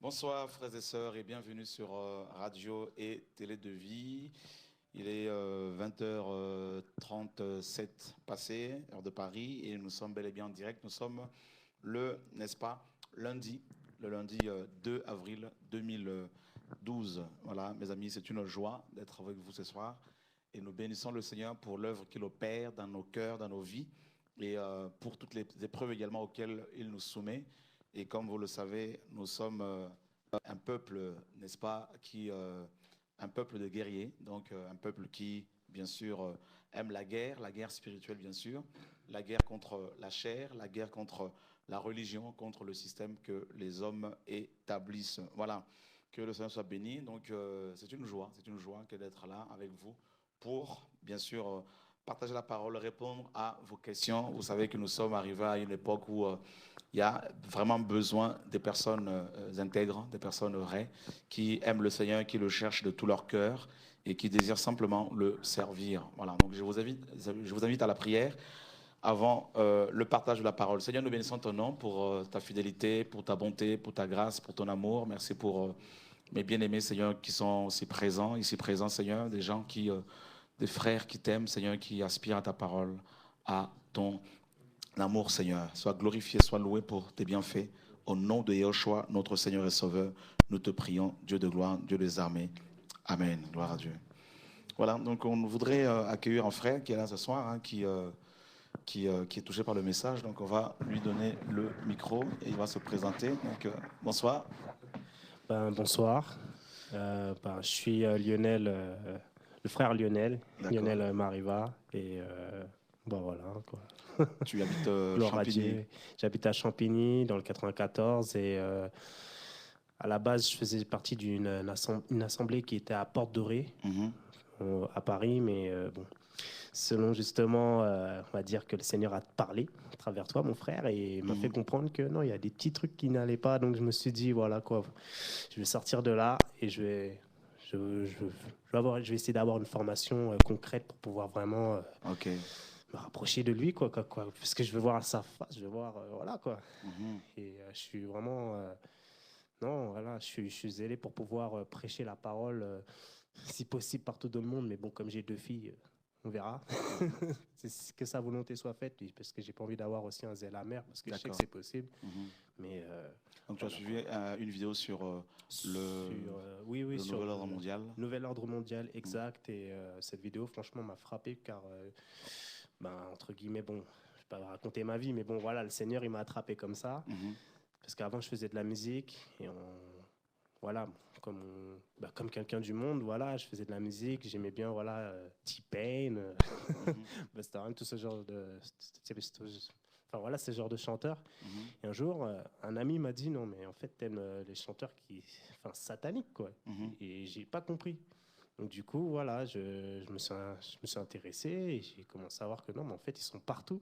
Bonsoir frères et sœurs et bienvenue sur Radio et Télé de Vie. Il est 20h37 passé, heure de Paris, et nous sommes bel et bien en direct. Nous sommes n'est-ce pas, le lundi 2 avril 2012. Voilà, mes amis, c'est une joie d'être avec vous ce soir. Et nous bénissons le Seigneur pour l'œuvre qu'il opère dans nos cœurs, dans nos vies, et pour toutes les épreuves également auxquelles il nous soumet. Et comme vous le savez, nous sommes un peuple, n'est-ce pas, un peuple de guerriers, donc un peuple qui, bien sûr, aime la guerre spirituelle, bien sûr, la guerre contre la chair, la guerre contre la religion, contre le système que les hommes établissent. Voilà, que le Seigneur soit béni. Donc, c'est une joie que d'être là avec vous pour, bien sûr, partager la parole, répondre à vos questions. Vous savez que nous sommes arrivés à une époque où il y a vraiment besoin des personnes intègres, des personnes vraies, qui aiment le Seigneur, qui le cherchent de tout leur cœur et qui désirent simplement le servir. Voilà, donc je vous invite à la prière avant le partage de la parole. Seigneur, nous bénissons ton nom pour ta fidélité, pour ta bonté, pour ta grâce, pour ton amour. Merci pour mes bien-aimés, Seigneur, qui sont ici présents, Seigneur, des frères qui t'aiment, Seigneur, qui aspirent à ta parole, à ton l'amour, Seigneur, soit glorifié, soit loué pour tes bienfaits. Au nom de Yahushua, notre Seigneur et Sauveur, nous te prions, Dieu de gloire, Dieu des armées. Amen. Gloire à Dieu. Voilà, donc on voudrait accueillir un frère qui est là ce soir, hein, qui est touché par le message. Donc on va lui donner le micro et il va se présenter. Donc bonsoir. Bonsoir. Je suis Lionel, le frère Lionel, Lionel Mariva. Et voilà, quoi. Tu habites Gloire à Champigny. Dieu. J'habite à Champigny, dans le 94. Et à la base, je faisais partie d'une assemblée qui était à Porte Dorée, à Paris. Mais bon, selon justement, on va dire que le Seigneur a parlé à travers toi, mon frère, et m'a fait comprendre que non, il y a des petits trucs qui n'allaient pas. Donc je me suis dit, voilà quoi, je vais sortir de là et je vais essayer d'avoir une formation concrète pour pouvoir vraiment me rapprocher de lui, quoi, parce que je veux voir sa face, je veux voir, voilà quoi. Et je suis vraiment, non, voilà, je suis zélé pour pouvoir prêcher la parole, si possible partout dans le monde. Mais bon, comme j'ai 2 filles, on verra. C'est que sa volonté soit faite, parce que j'ai pas envie d'avoir aussi un zèle amer, parce que je sais que c'est possible. Mais donc tu as suivi une vidéo sur le nouvel ordre mondial. Nouvel ordre mondial, exact. Et cette vidéo, franchement, m'a frappé car, entre guillemets, bon, je vais pas raconter ma vie, mais bon, voilà, le Seigneur, il m'a attrapé comme ça. Parce qu'avant, je faisais de la musique et voilà, comme quelqu'un du monde, voilà, je faisais de la musique, j'aimais bien, voilà, T-Pain, Busta Rhymes, tout ce genre de, enfin voilà, ce genre de chanteurs. Et un jour, un ami m'a dit non, mais en fait, t'aimes les chanteurs sataniques, quoi. Et j'ai pas compris. Donc du coup, voilà, je me suis intéressé et j'ai commencé à voir que non, mais en fait, ils sont partout.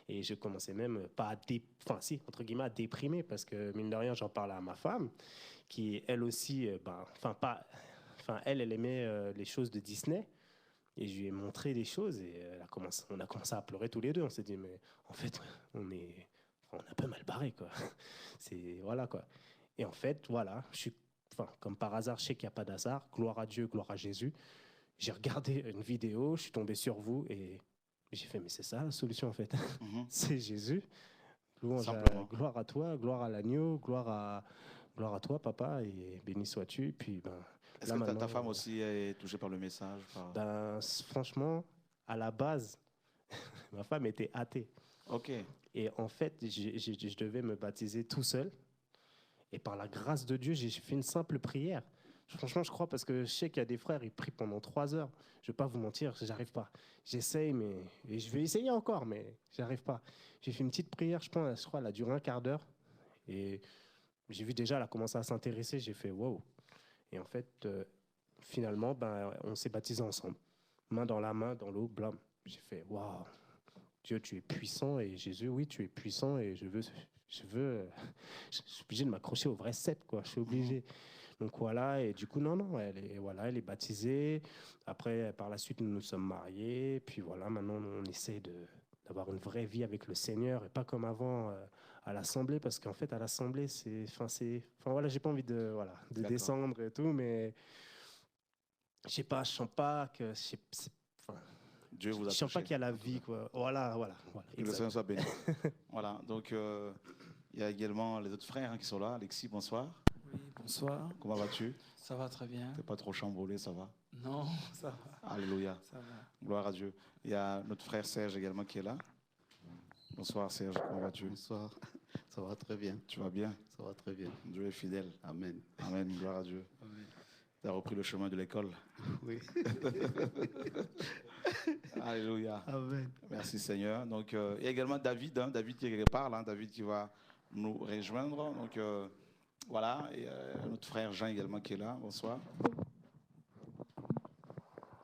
Et je commençais même pas entre guillemets, à déprimer, parce que mine de rien, j'en parlais à ma femme, qui elle aussi, elle aimait les choses de Disney. Et je lui ai montré des choses et on a commencé à pleurer tous les deux. On s'est dit, mais en fait, on est un peu mal barré, quoi. C'est, voilà, quoi. Et en fait, voilà, comme par hasard, je sais qu'il n'y a pas d'hasard. Gloire à Dieu, gloire à Jésus. J'ai regardé une vidéo, je suis tombé sur vous et j'ai fait, mais c'est ça la solution, en fait. C'est Jésus. Gloire à toi, gloire à l'agneau, gloire à toi, papa, et béni sois-tu. Puis, est-ce que ta femme aussi est touchée par le message Franchement, à la base, ma femme était athée. Ok. Et en fait, je devais me baptiser tout seul. Et par la grâce de Dieu, j'ai fait une simple prière. Franchement, je crois, parce que je sais qu'il y a des frères, ils prient pendant 3 heures. Je ne vais pas vous mentir, j'arrive pas. J'essaye, et je vais essayer encore, mais j'arrive pas. J'ai fait une petite prière, je crois, elle a duré un quart d'heure. Et j'ai vu déjà, elle a commencé à s'intéresser. J'ai fait wow. Et en fait, finalement, on s'est baptisés ensemble. Main dans la main, dans l'eau, blam. J'ai fait waouh. Dieu, tu es puissant, et Jésus, oui, tu es puissant, et je suis obligé de m'accrocher au vrai 7, quoi. Je suis obligé. Donc voilà, et du coup, non, elle est baptisée. Après, par la suite, nous nous sommes mariés. Puis voilà, maintenant, on essaie d'avoir une vraie vie avec le Seigneur, et pas comme avant, à l'Assemblée, parce qu'en fait, à l'Assemblée, voilà, j'ai pas envie de descendre et tout, mais je sais pas, je sens pas que, Dieu vous a je sens touché. pas qu'il y a la vie, quoi. Voilà. Que le Seigneur soit béni. Voilà, donc il y a également les autres frères qui sont là. Alexis, bonsoir. Oui, bonsoir. Comment vas-tu? Ça va très bien. T'es pas trop chamboulé, ça va? Non, ça va. Alléluia. Ça va. Gloire à Dieu. Il y a notre frère Serge également qui est là. Bonsoir Serge, comment vas-tu? Bonsoir, ça va très bien. Tu vas bien? Ça va très bien. Dieu est fidèle. Amen. Amen, gloire à Dieu. Tu as repris le chemin de l'école. Oui. Alléluia. Amen. Merci Seigneur. Donc, il y a également David, David qui est quelque part, David qui va nous rejoindre. Donc, voilà, et notre frère Jean également qui est là. Bonsoir.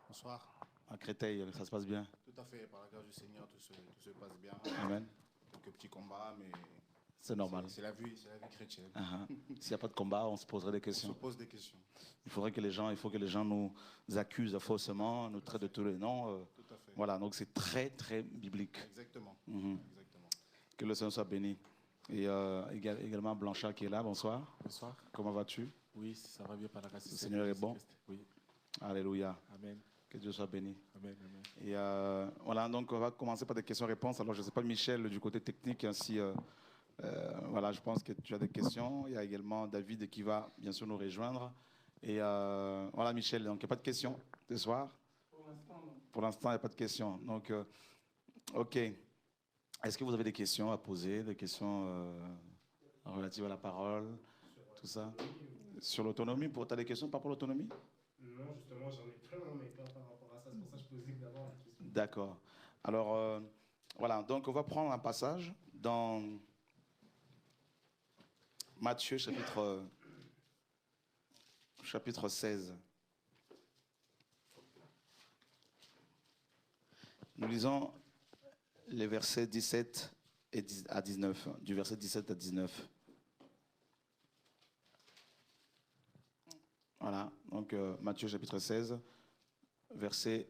Bonsoir. À Créteil, ça se passe bien? Tout à fait, par la grâce du Seigneur, tout se passe bien. Amen. Quelques petits combats, mais c'est normal. C'est la vie chrétienne. S'il n'y a pas de combat, on se poserait des questions. On se pose des questions. Il faut que les gens nous accusent faussement, nous traitent de tous les noms. Tout à fait. Voilà, donc c'est très, très biblique. Exactement. Exactement. Que le Seigneur soit béni. Et également Blanchard qui est là, bonsoir. Bonsoir. Comment vas-tu? Oui, ça va bien par la grâce du Seigneur est bon. Oui. Alléluia. Amen. Que Dieu soit béni. Amen. Amen. Et voilà, donc on va commencer par des questions-réponses. Alors je ne sais pas, Michel, du côté technique, si voilà, je pense que tu as des questions. Il y a également David qui va bien sûr nous rejoindre. Et voilà, Michel, donc il n'y a pas de questions ce soir? Pour l'instant, il n'y a pas de questions. Donc, ok. Est-ce que vous avez des questions à poser, des questions relatives à la parole, tout ça? Sur l'autonomie, tu as des questions par rapport à l'autonomie? Non, justement, j'en ai plein, mais pas par rapport à ça. C'est pour ça que je posais d'abord la question. D'accord. Alors, voilà, donc on va prendre un passage dans Matthieu chapitre 16. Nous lisons les versets 17 à 19, du verset 17 à 19. Voilà, donc Matthieu chapitre 16, verset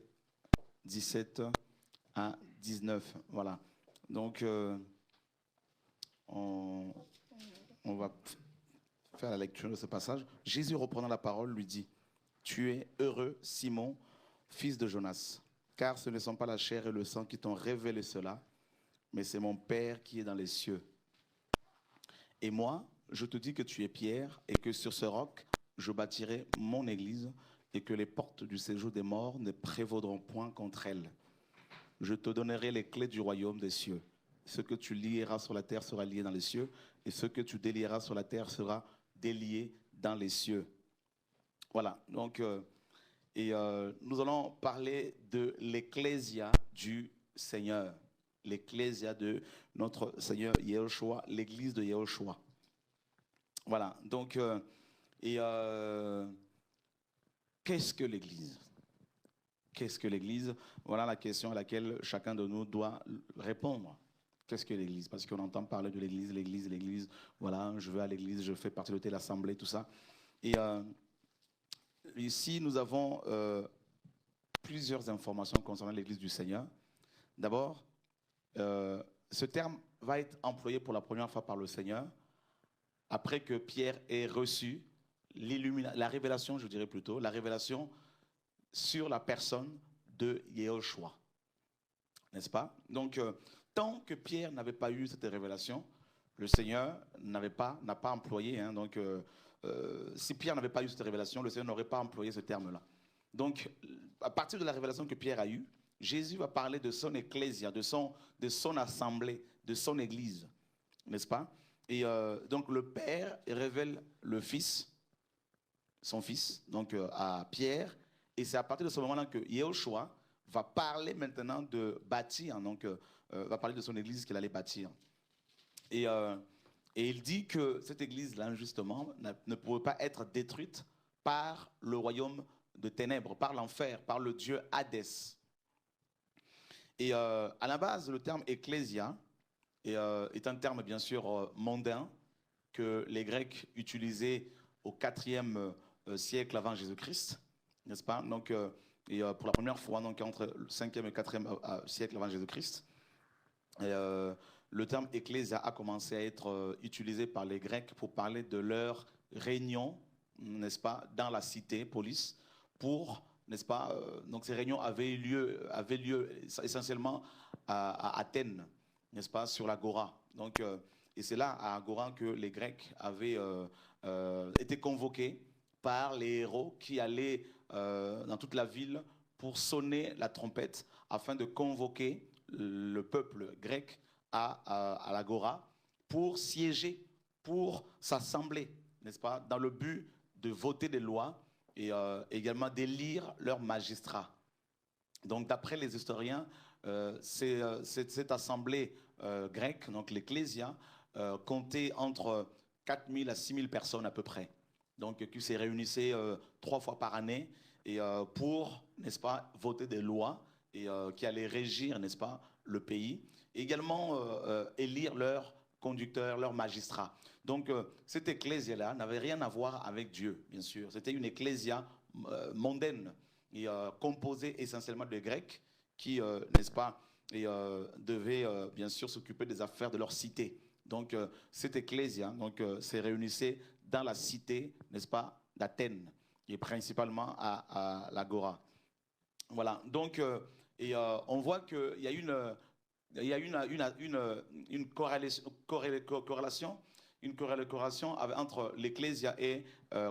17 à 19. Voilà, donc on va faire la lecture de ce passage. Jésus, reprenant la parole, lui dit: Tu es heureux, Simon, fils de Jonas, car ce ne sont pas la chair et le sang qui t'ont révélé cela, mais c'est mon Père qui est dans les cieux. Et moi, je te dis que tu es Pierre, et que sur ce roc, je bâtirai mon église, et que les portes du séjour des morts ne prévaudront point contre elle. Je te donnerai les clés du royaume des cieux. Ce que tu lieras sur la terre sera lié dans les cieux, et ce que tu délieras sur la terre sera délié dans les cieux. Voilà, donc, nous allons parler de l'ecclésia du Seigneur, l'ecclésia de notre Seigneur Yehoshua, l'église de Yehoshua. Voilà, donc, qu'est-ce que l'église? Qu'est-ce que l'église? Voilà la question à laquelle chacun de nous doit répondre. Qu'est-ce que l'église? Parce qu'on entend parler de l'église, l'église. Voilà, je vais à l'église, je fais partie de telle assemblée, tout ça. Et ici, nous avons plusieurs informations concernant l'église du Seigneur. D'abord, ce terme va être employé pour la première fois par le Seigneur après que Pierre ait reçu la révélation, je dirais plutôt, la révélation sur la personne de Yehoshua. N'est-ce pas? Donc, tant que Pierre n'avait pas eu cette révélation, le Seigneur n'a pas employé. Donc, si Pierre n'avait pas eu cette révélation, le Seigneur n'aurait pas employé ce terme-là. Donc, à partir de la révélation que Pierre a eue, Jésus va parler de son ecclésia, de son assemblée, de son église. N'est-ce pas? Et donc, le Père révèle le Fils, son Fils, donc à Pierre. Et c'est à partir de ce moment-là que Yehoshua va parler maintenant de bâtir, donc va parler de son église qu'il allait bâtir. Et il dit que cette église-là, justement, ne pourrait pas être détruite par le royaume de ténèbres, par l'enfer, par le dieu Hadès. Et à la base, le terme ecclésia est un terme, bien sûr, mondain que les Grecs utilisaient au IVe siècle avant Jésus-Christ, n'est-ce pas? Donc, pour la première fois, donc, entre le 5e et 4e siècle avant Jésus-Christ. le terme ecclésia a commencé à être utilisé par les Grecs pour parler de leur réunion, n'est-ce pas, dans la cité, polis, pour, n'est-ce pas, donc ces réunions avaient lieu essentiellement à Athènes, n'est-ce pas, sur l'Agora. Donc, et c'est là, à Agora, que les Grecs avaient été convoqués par les héros qui allaient dans toute la ville pour sonner la trompette afin de convoquer le peuple grec à l'Agora pour siéger, pour s'assembler, n'est-ce pas, dans le but de voter des lois et également d'élire leurs magistrats. Donc, d'après les historiens, cette assemblée grecque, donc l'Ecclésia, comptait entre 4 000 à 6 000 personnes à peu près. Donc, qui se réunissaient 3 fois par année et pour, n'est-ce pas, voter des lois et qui allaient régir, n'est-ce pas, le pays. Et également élire leurs conducteurs, leurs magistrats. Donc, cette ecclésia-là n'avait rien à voir avec Dieu, bien sûr. C'était une ecclésia mondaine et composée essentiellement de Grecs qui, n'est-ce pas, devaient bien sûr s'occuper des affaires de leur cité. Donc, cette ecclésia s'est réunissait dans la cité, n'est-ce pas, d'Athènes, et principalement à l'Agora. Voilà. Donc, on voit qu'il y a une corrélation entre l'ecclésia et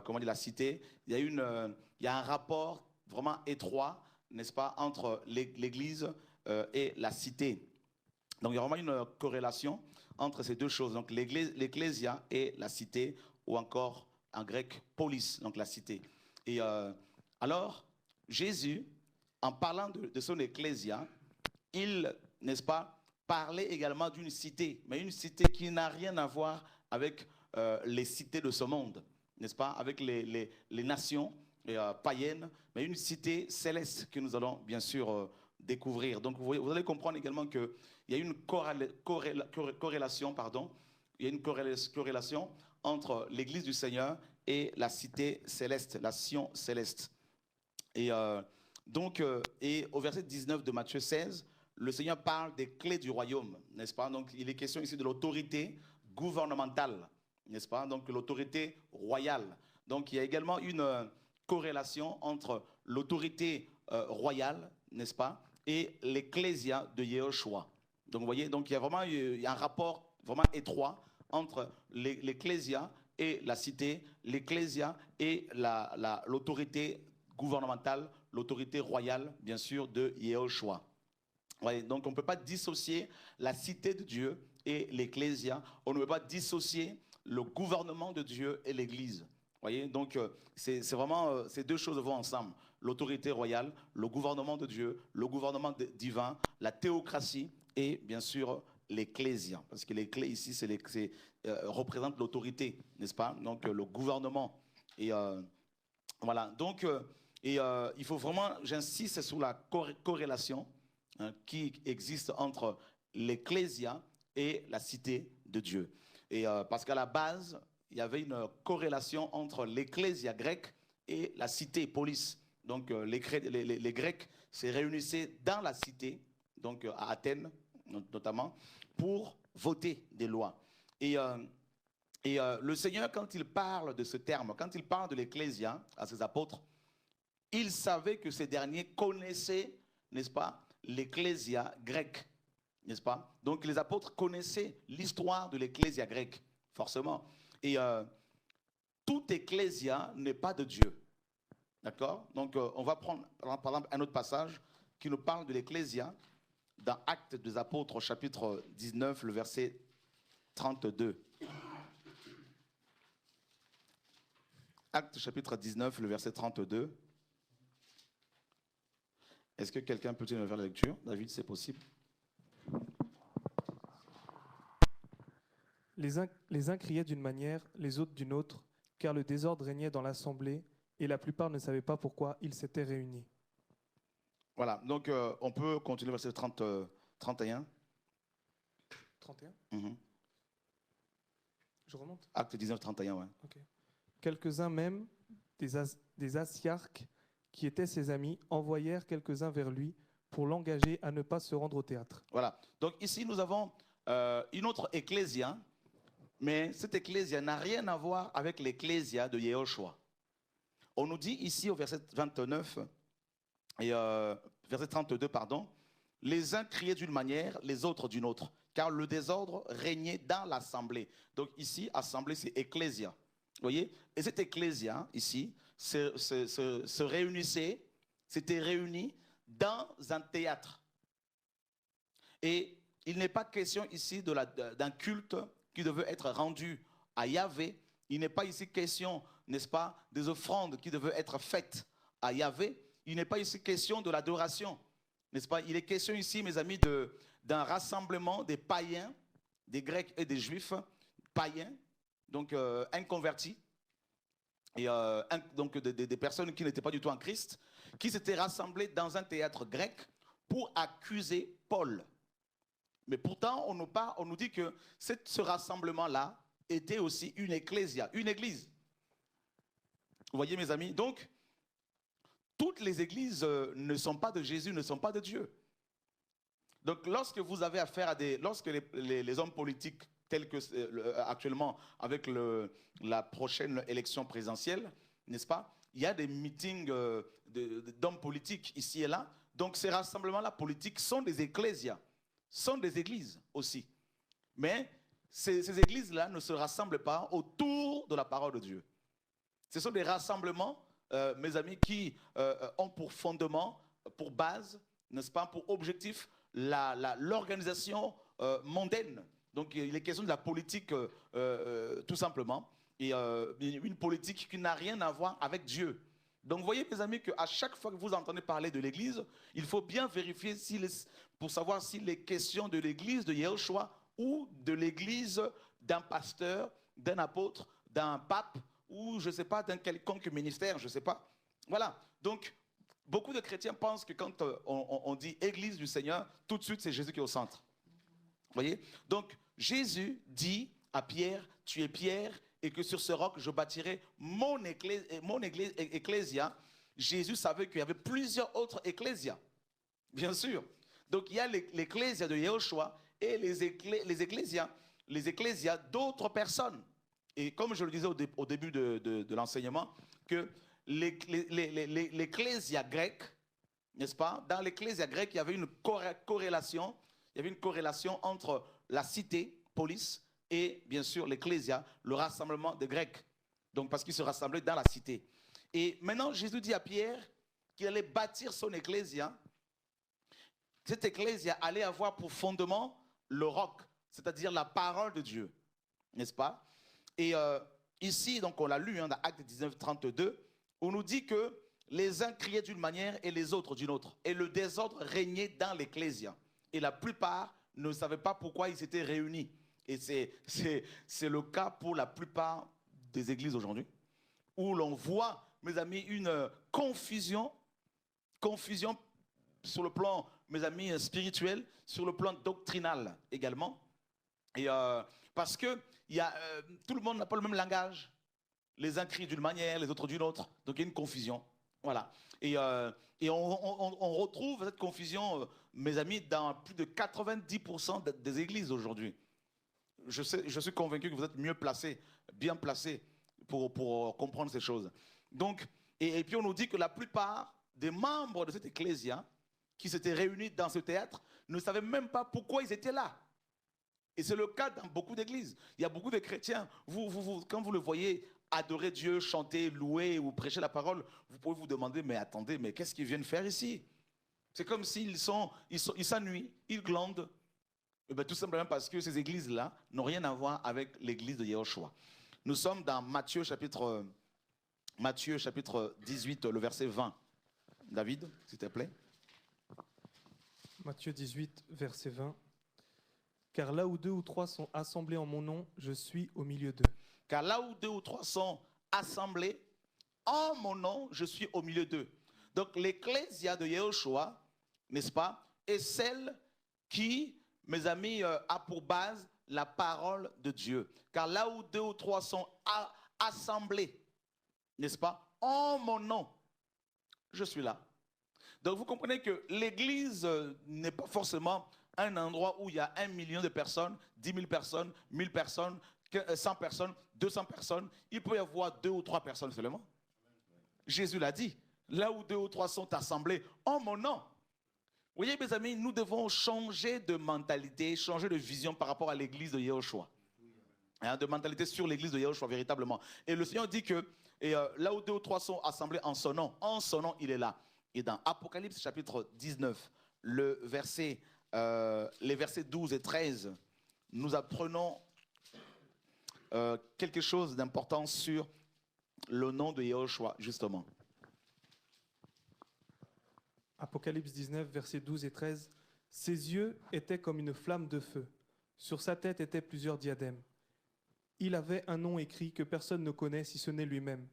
comment dire, la cité. Il y a un rapport vraiment étroit, n'est-ce pas, entre l'église et la cité. Donc il y a vraiment une corrélation entre ces deux choses, donc l'ecclésia et la cité, ou encore en grec polis, donc la cité. Et alors Jésus, en parlant de son ecclésia, il, n'est-ce pas, parlait également d'une cité, mais une cité qui n'a rien à voir avec les cités de ce monde, n'est-ce pas, avec les nations païennes, mais une cité céleste que nous allons bien sûr découvrir. Donc vous allez comprendre également qu'il y a une corrélation, il y a une corrélation entre l'église du Seigneur et la cité céleste, la Sion céleste. Et et au verset 19 de Matthieu 16, le Seigneur parle des clés du royaume, n'est-ce pas? Donc il est question ici de l'autorité gouvernementale, n'est-ce pas? Donc l'autorité royale. Donc il y a également une corrélation entre l'autorité royale, n'est-ce pas, et l'ecclésia de Yehoshua. Donc vous voyez, donc il y a un rapport vraiment étroit entre l'ecclésia et la cité, l'ecclésia et l'autorité gouvernementale, l'autorité royale, bien sûr, de Yehoshua. Ouais, donc on ne peut pas dissocier la cité de Dieu et l'ecclésia. On ne peut pas dissocier le gouvernement de Dieu et l'église. Voyez, donc c'est vraiment, ces deux choses vont ensemble. L'autorité royale, le gouvernement de Dieu, le gouvernement divin, la théocratie et bien sûr l'ecclésia. Parce que les clés ici, représente l'autorité, n'est-ce pas? Donc le gouvernement. Et voilà, donc il faut vraiment, j'insiste sur la corrélation qui existe entre l'ecclésia et la cité de Dieu. Et parce qu'à la base, il y avait une corrélation entre l'ecclésia grecque et la cité, polis. Donc les Grecs se réunissaient dans la cité, donc à Athènes notamment, pour voter des lois. Et le Seigneur, quand il parle de ce terme, quand il parle de l'ecclésia à ses apôtres, il savait que ces derniers connaissaient, n'est-ce pas, l'ecclésia grecque, n'est-ce pas? Donc les apôtres connaissaient l'histoire de l'ecclésia grecque, forcément. Et toute ecclésia n'est pas de Dieu. D'accord? Donc on va prendre par exemple un autre passage qui nous parle de l'ecclésia dans Actes des Apôtres au chapitre 19, le verset 32. Actes chapitre 19, le verset 32. Est-ce que quelqu'un peut nous faire la lecture? David, c'est possible? Les uns criaient d'une manière, les autres d'une autre, car le désordre régnait dans l'assemblée, et la plupart ne savaient pas pourquoi ils s'étaient réunis. Voilà, donc on peut continuer verset 31. 31 Mm-hmm. Je remonte. Acte 19, 31, ouais. Okay. Quelques-uns même, des Asiarques, qui étaient ses amis, envoyèrent quelques-uns vers lui pour l'engager à ne pas se rendre au théâtre. Voilà, donc ici nous avons une autre ecclésia, mais cette ecclésia n'a rien à voir avec l'ecclésia de Yehoshua. On nous dit ici au verset 29 et verset 32, pardon, les uns criaient d'une manière, les autres d'une autre, car le désordre régnait dans l'assemblée. Donc ici, assemblée, c'est ecclésia. Vous voyez? Et cette ecclésia, ici, se réunissait, s'était réunie dans un théâtre. Et il n'est pas question ici d'un culte qui devait être rendu à Yahvé. Il n'est pas ici question, n'est-ce pas, des offrandes qui devaient être faites à Yahvé. Il n'est pas ici question de l'adoration, n'est-ce pas? Il est question ici, mes amis, d'un rassemblement des païens, des Grecs et des Juifs, païens, donc inconvertis, et donc des personnes qui n'étaient pas du tout en Christ, qui s'étaient rassemblées dans un théâtre grec pour accuser Paul. Mais pourtant, on nous dit que ce rassemblement-là était aussi une ecclésia, une église. Vous voyez, mes amis? Donc, toutes les églises ne sont pas de Jésus, ne sont pas de Dieu. Donc, lorsque vous avez affaire à lorsque les hommes politiques, tels que actuellement avec la prochaine élection présidentielle, n'est-ce pas? Il y a des meetings d'hommes politiques ici et là. Donc, ces rassemblements-là politiques sont des ecclésias, sont des églises aussi. Mais ces églises-là ne se rassemblent pas autour de la parole de Dieu. Ce sont des rassemblements, mes amis, qui ont pour fondement, pour base, n'est-ce pas, pour objectif, l'organisation mondaine. Donc, il est question de la politique, tout simplement, et une politique qui n'a rien à voir avec Dieu. Donc, vous voyez, mes amis, qu'à chaque fois que vous entendez parler de l'Église, il faut bien vérifier pour savoir s'il est question de l'Église de Yehoshua ou de l'Église d'un pasteur, d'un apôtre, d'un pape, ou je ne sais pas, d'un quelconque ministère, je ne sais pas. Voilà. Donc, beaucoup de chrétiens pensent que quand on dit Église du Seigneur, tout de suite, c'est Jésus qui est au centre. Vous voyez? Donc, Jésus dit à Pierre, tu es Pierre, et que sur ce roc, je bâtirai mon ecclésia. Jésus savait qu'il y avait plusieurs autres ecclésias, bien sûr. Donc, il y a l'ecclésia de Yehoshua et les ecclésias d'autres personnes. Et comme je le disais au début de l'enseignement, que l'ecclésia grecque, n'est-ce pas? Dans l'ecclésia grecque, il y avait une corrélation. Il y avait une corrélation entre la cité, police, et bien sûr l'ecclésia, le rassemblement des Grecs. Donc parce qu'ils se rassemblaient dans la cité. Et maintenant, Jésus dit à Pierre qu'il allait bâtir son ecclésia. Cette ecclésia allait avoir pour fondement le roc, c'est-à-dire la parole de Dieu, n'est-ce pas? Et ici, donc on l'a lu dans Actes 19, 32, on nous dit que les uns criaient d'une manière et les autres d'une autre. Et le désordre régnait dans l'ecclésia. Et la plupart ne savaient pas pourquoi ils s'étaient réunis. Et c'est le cas pour la plupart des églises aujourd'hui, où l'on voit, mes amis, une confusion sur le plan, mes amis, spirituel, sur le plan doctrinal également. Et parce que tout le monde n'a pas le même langage. Les uns crient d'une manière, les autres d'une autre. Donc il y a une confusion. Voilà. Et on retrouve cette confusion, mes amis, dans plus de 90% des églises aujourd'hui. Je suis convaincu que vous êtes mieux placés, bien placés pour comprendre ces choses. Donc, et puis on nous dit que la plupart des membres de cette ecclésia qui s'étaient réunis dans ce théâtre ne savaient même pas pourquoi ils étaient là. Et c'est le cas dans beaucoup d'églises. Il y a beaucoup de chrétiens, quand vous le voyez adorer Dieu, chanter, louer ou prêcher la parole, vous pouvez vous demander, mais attendez, mais qu'est-ce qu'ils viennent faire ici? C'est comme s'ils s'ennuient, ils glandent. Eh bien, tout simplement parce que ces églises-là n'ont rien à voir avec l'église de Yehoshua. Nous sommes dans Matthieu chapitre 18, le verset 20. David, s'il te plaît. Matthieu 18, verset 20. Car là où 2 ou 3 sont assemblés en mon nom, je suis au milieu d'eux. Car là où 2 ou 3 sont assemblés en mon nom, je suis au milieu d'eux. Donc l'ecclésia de Yehoshua, n'est-ce pas, est celle qui, mes amis, a pour base la parole de Dieu. Car là où 2 ou 3 sont assemblés, n'est-ce pas, en mon nom, je suis là. Donc vous comprenez que l'église n'est pas forcément un endroit où il y a 1 million de personnes, 10 000 personnes, 1000 personnes, 100 personnes, 200 personnes, il peut y avoir 2 ou 3 personnes seulement. Jésus l'a dit. Là où 2 ou 3 sont assemblés en mon nom. Vous voyez, mes amis, nous devons changer de mentalité, changer de vision par rapport à l'église de Yahushua. Hein, de mentalité sur l'église de Yahushua, véritablement. Et le Seigneur dit que là où 2 ou 3 sont assemblés en son nom, il est là. Et dans Apocalypse chapitre 19, les versets 12 et 13, nous apprenons quelque chose d'important sur le nom de Yahushua, justement. Apocalypse 19, versets 12 et 13. Ses yeux étaient comme une flamme de feu. Sur sa tête étaient plusieurs diadèmes. Il avait un nom écrit que personne ne connaît si ce n'est lui-même.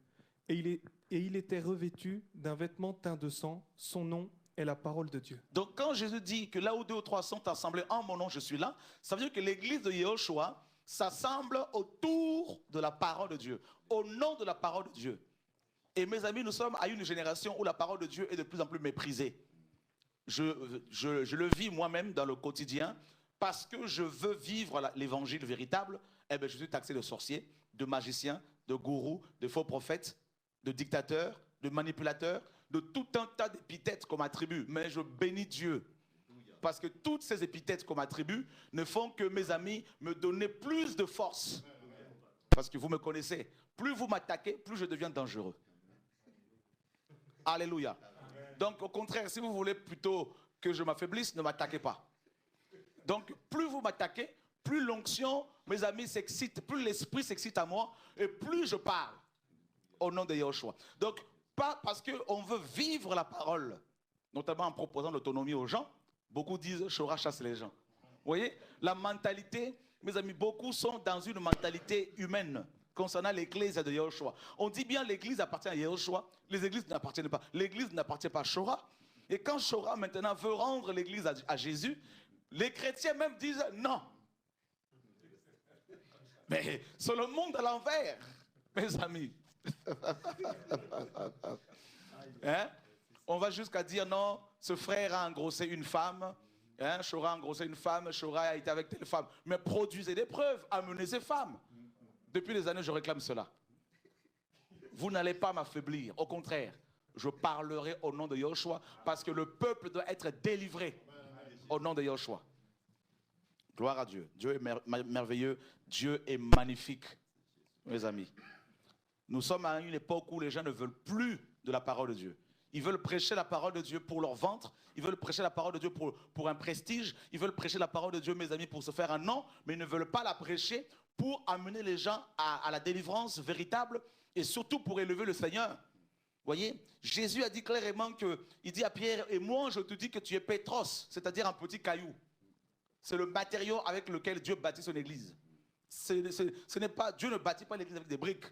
Et il était revêtu d'un vêtement teint de sang. Son nom est la parole de Dieu. Donc quand Jésus dit que là où 2 ou 3 sont assemblés en mon nom, je suis là, ça veut dire que l'église de Yahushua s'assemble autour de la parole de Dieu, au nom de la parole de Dieu. Et mes amis, nous sommes à une génération où la parole de Dieu est de plus en plus méprisée. Je le vis moi-même dans le quotidien parce que je veux vivre l'évangile véritable. Eh bien, je suis taxé de sorcier, de magicien, de gourou, de faux prophète, de dictateur, de manipulateur, de tout un tas d'épithètes qu'on m'attribue. Mais je bénis Dieu. Parce que toutes ces épithètes qu'on m'attribue ne font que, mes amis, me donner plus de force. Parce que vous me connaissez. Plus vous m'attaquez, plus je deviens dangereux. Alléluia. Donc, au contraire, si vous voulez plutôt que je m'affaiblisse, ne m'attaquez pas. Donc, plus vous m'attaquez, plus l'onction, mes amis, s'excite, plus l'esprit s'excite à moi, et plus je parle au nom de Yahushua. Donc, pas parce qu'on veut vivre la parole, notamment en proposant l'autonomie aux gens, beaucoup disent « Shora chasse les gens ». Vous voyez, la mentalité, mes amis, beaucoup sont dans une mentalité humaine concernant l'église de Yahushua. On dit bien l'église appartient à Yahushua, les églises n'appartiennent pas. L'église n'appartient pas à Shora. Et quand Shora maintenant veut rendre l'église à Jésus, les chrétiens même disent non. Mais c'est le monde à l'envers, mes amis. Hein? On va jusqu'à dire non, ce frère a engrossé une femme. Hein? Shora a engrossé une femme, Shora a été avec telle femme. Mais produisez des preuves, amenez ces femmes. Depuis des années, je réclame cela. Vous n'allez pas m'affaiblir. Au contraire, je parlerai au nom de Yahushua parce que le peuple doit être délivré au nom de Yahushua. Gloire à Dieu. Dieu est merveilleux. Dieu est magnifique, mes amis. Nous sommes à une époque où les gens ne veulent plus de la parole de Dieu. Ils veulent prêcher la parole de Dieu pour leur ventre. Ils veulent prêcher la parole de Dieu pour un prestige. Ils veulent prêcher la parole de Dieu, mes amis, pour se faire un nom. Mais ils ne veulent pas la prêcher pour amener les gens à la délivrance véritable et surtout pour élever le Seigneur. Vous voyez, Jésus a dit clairement il dit à Pierre, et moi je te dis que tu es Pétros, c'est-à-dire un petit caillou. C'est le matériau avec lequel Dieu bâtit son église. Dieu ne bâtit pas l'église avec des briques.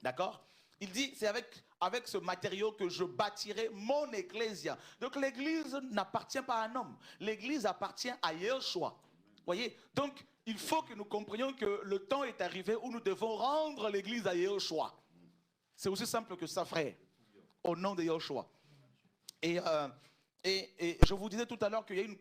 D'accord? Il dit, c'est avec ce matériau que je bâtirai mon ecclésia. Donc l'église n'appartient pas à un homme. L'église appartient à Yahushua. Voyez, donc il faut que nous comprenions que le temps est arrivé où nous devons rendre l'église à Yahushua. C'est aussi simple que ça, frère, au nom de Yahushua. Et je vous disais tout à l'heure qu'il y a une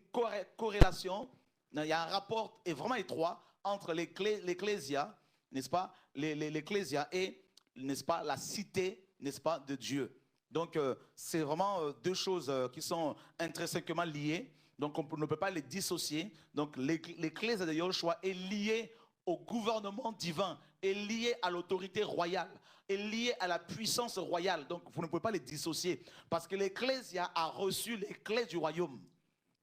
corrélation, il y a un rapport vraiment étroit entre l'ecclésia, n'est-ce pas, l'ecclésia et, n'est-ce pas, la cité, n'est-ce pas, de Dieu. Donc, c'est vraiment deux choses qui sont intrinsèquement liées. Donc, on ne peut pas les dissocier. Donc, l'Église de Yahushua est liée au gouvernement divin, est liée à l'autorité royale, est liée à la puissance royale. Donc, vous ne pouvez pas les dissocier. Parce que l'Ecclésia a reçu les clés du royaume.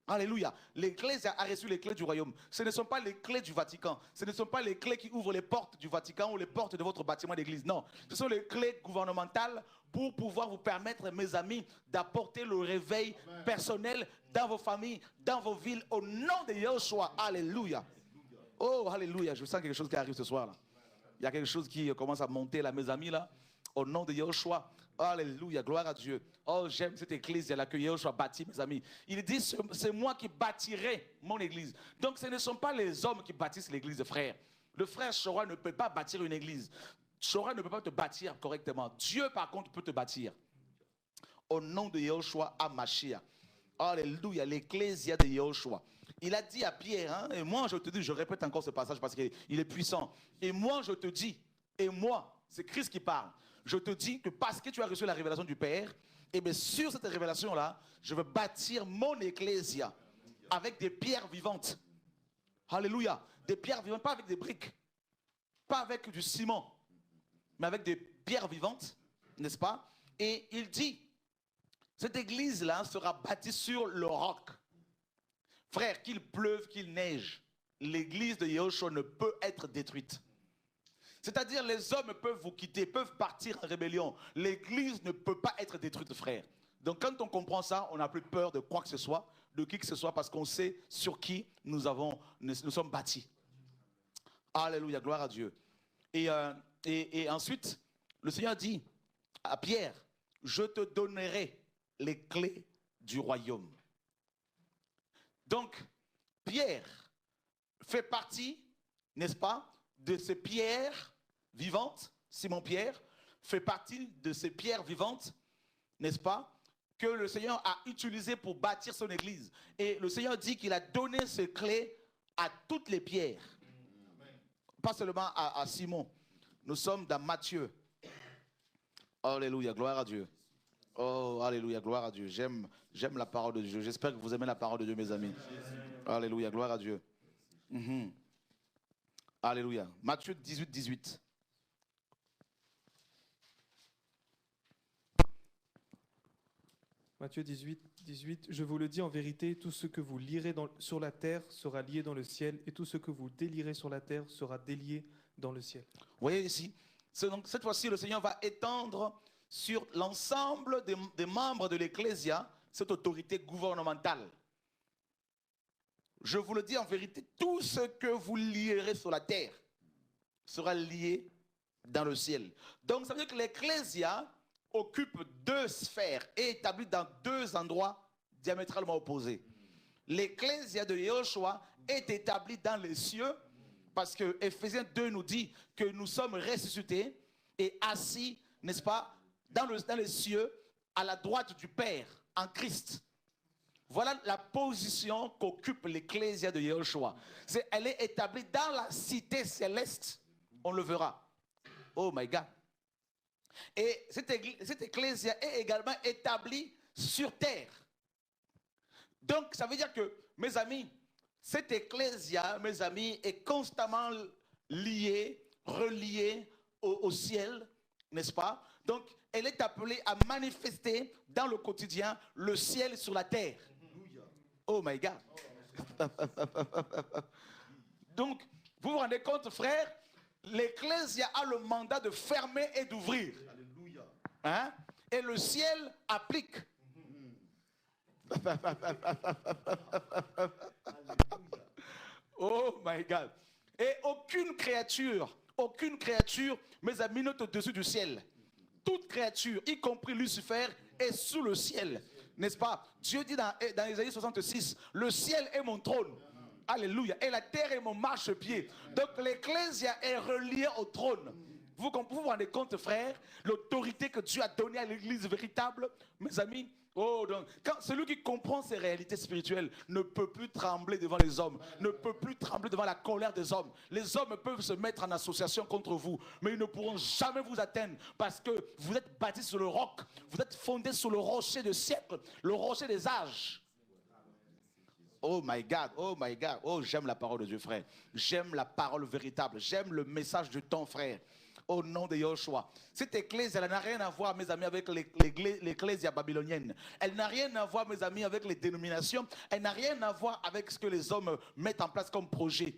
Alléluia. L'Ecclésia a reçu les clés du royaume. Ce ne sont pas les clés du Vatican. Ce ne sont pas les clés qui ouvrent les portes du Vatican ou les portes de votre bâtiment d'église. Non. Ce sont les clés gouvernementales pour pouvoir vous permettre, mes amis, d'apporter le réveil personnel dans vos familles, dans vos villes, au nom de Yahushua. Alléluia. Oh, alléluia. Je sens quelque chose qui arrive ce soir là. Il y a quelque chose qui commence à monter là, mes amis là. Au nom de Yahushua. Alléluia, gloire à Dieu. Oh, j'aime cette église là que Yahushua bâtit, mes amis. Il dit, c'est moi qui bâtirai mon église. Donc, ce ne sont pas les hommes qui bâtissent l'église, frère. Le frère Shora ne peut pas bâtir une église. Shora ne peut pas te bâtir correctement. Dieu, par contre, peut te bâtir. Au nom de Yahushua HaMashiach. Alléluia, l'ecclésia de Yahushua. Il a dit à Pierre, hein, et moi je te dis, je répète encore ce passage parce qu'il est puissant. Et moi je te dis, et moi, c'est Christ qui parle, je te dis que parce que tu as reçu la révélation du Père, et bien sur cette révélation-là, je veux bâtir mon ecclésia avec des pierres vivantes. Alléluia. Des pierres vivantes, pas avec des briques, pas avec du ciment, mais avec des pierres vivantes, n'est-ce pas? Et il dit, cette église-là sera bâtie sur le roc. Frère, qu'il pleuve, qu'il neige, l'église de Yahushua ne peut être détruite. C'est-à-dire, les hommes peuvent vous quitter, peuvent partir en rébellion. L'église ne peut pas être détruite, frère. Donc, quand on comprend ça, on n'a plus peur de quoi que ce soit, de qui que ce soit, parce qu'on sait sur qui nous sommes bâtis. Alléluia, gloire à Dieu. Et ensuite, le Seigneur dit à Pierre, je te donnerai les clés du royaume. Donc, Pierre fait partie, n'est-ce pas, de ces pierres vivantes. Simon-Pierre fait partie de ces pierres vivantes, n'est-ce pas, que le Seigneur a utilisées pour bâtir son église. Et le Seigneur dit qu'il a donné ces clés à toutes les pierres. Pas seulement à Simon. Nous sommes dans Matthieu. Alléluia, gloire à Dieu. Oh, alléluia, gloire à Dieu. J'aime la parole de Dieu. J'espère que vous aimez la parole de Dieu, mes amis. Alléluia, gloire à Dieu. Alléluia. Matthieu 18, 18. Matthieu 18, 18. Je vous le dis en vérité, tout ce que vous lirez sur la terre sera lié dans le ciel, et tout ce que vous délierez sur la terre sera délié dans le ciel. Vous voyez ici, donc, cette fois-ci, le Seigneur va étendre sur l'ensemble des membres de l'Ecclésia cette autorité gouvernementale. Je vous le dis en vérité, tout ce que vous lierez sur la terre sera lié dans le ciel. Donc, ça veut dire que l'Ecclésia occupe deux sphères et est établie dans deux endroits diamétralement opposés. L'Ecclésia de Yahushua est établie dans les cieux parce que Éphésiens 2 nous dit que nous sommes ressuscités et assis, n'est-ce pas, dans les cieux à la droite du Père en Christ. Voilà la position qu'occupe l'Ecclésia de Yahushua. Elle est établie dans la cité céleste. On le verra. Oh my God. Et cette Ecclésia est également établie sur terre. Donc, ça veut dire que, mes amis, cette Ecclésia, mes amis, est constamment liée, reliée au ciel, n'est-ce pas? Donc, elle est appelée à manifester dans le quotidien le ciel sur la terre. Oh my God. Donc, vous vous rendez compte, frère, l'Ecclésia a le mandat de fermer et d'ouvrir. Hein? Et le ciel applique. Oh my God. Et aucune créature, mes amis, n'est au-dessus du ciel. Toute créature, y compris Lucifer, est sous le ciel. N'est-ce pas? Dieu dit dans Ésaïe 66, le ciel est mon trône. Alléluia. Et la terre est mon marchepied. Donc l'Ecclésia est reliée au trône. Vous vous rendez compte, frère, l'autorité que Dieu a donnée à l'Église véritable, mes amis? Oh, donc, quand celui qui comprend ces réalités spirituelles ne peut plus trembler devant les hommes, ne peut plus trembler devant la colère des hommes. Les hommes peuvent se mettre en association contre vous, mais ils ne pourront jamais vous atteindre parce que vous êtes bâtis sur le roc, vous êtes fondés sur le rocher des siècles, le rocher des âges. Oh my God, oh my God, oh j'aime la parole de Dieu, frère. J'aime la parole véritable, j'aime le message du temps, frère. Au nom de Yahushua. Cette église, elle n'a rien à voir, mes amis, avec l'ecclésia babylonienne. Elle n'a rien à voir, mes amis, avec les dénominations. Elle n'a rien à voir avec ce que les hommes mettent en place comme projet.